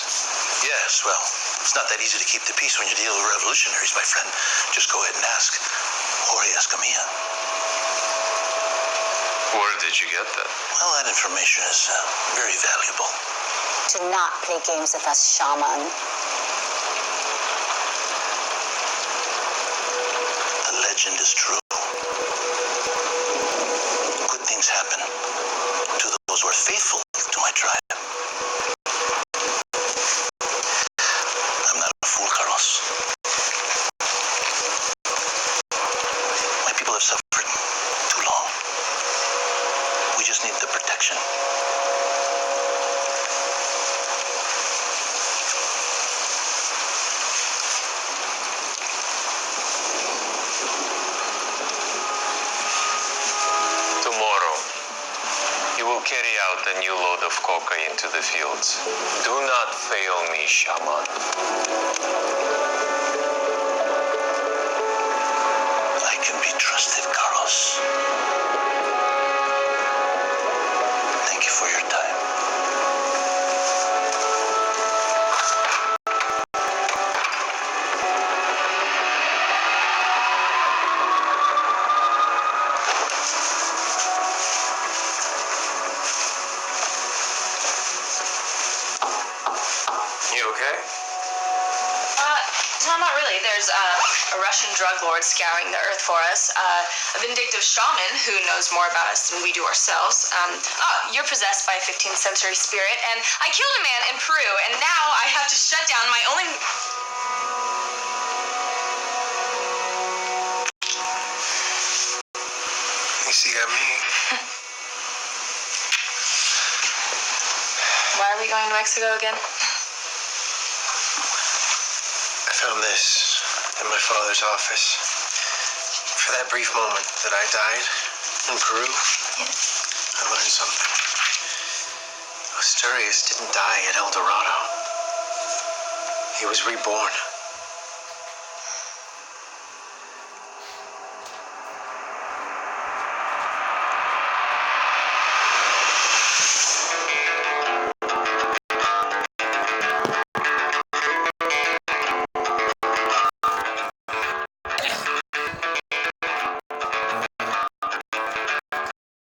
Yes, well, It's not that easy to keep the peace when you're dealing with revolutionaries, my friend. Just go ahead and ask Jorge Escamilla. Where did you get that? Well, that information is very valuable. Do not play games with us, shaman. The legend is true. Good things happen to those who are faithful to my tribe. I'm not a fool, Carlos. My people have suffered too long. We just need the protection. Tomorrow, you will carry out a new load of coca into the fields. Do not fail me, shaman. I can be trusted, Carlos. Thank you for your time. You okay? No, not really. There's a Russian drug lord scouring the earth for us, a vindictive shaman who knows more about us than we do ourselves. You're possessed by a 15th century spirit, and I killed a man in Peru, and now I have to shut down my only... You see, got me. Why are we going to Mexico again? I found this in my father's office. For that brief moment that I died in Peru, I learned something. Asturias didn't die at El Dorado. He was reborn.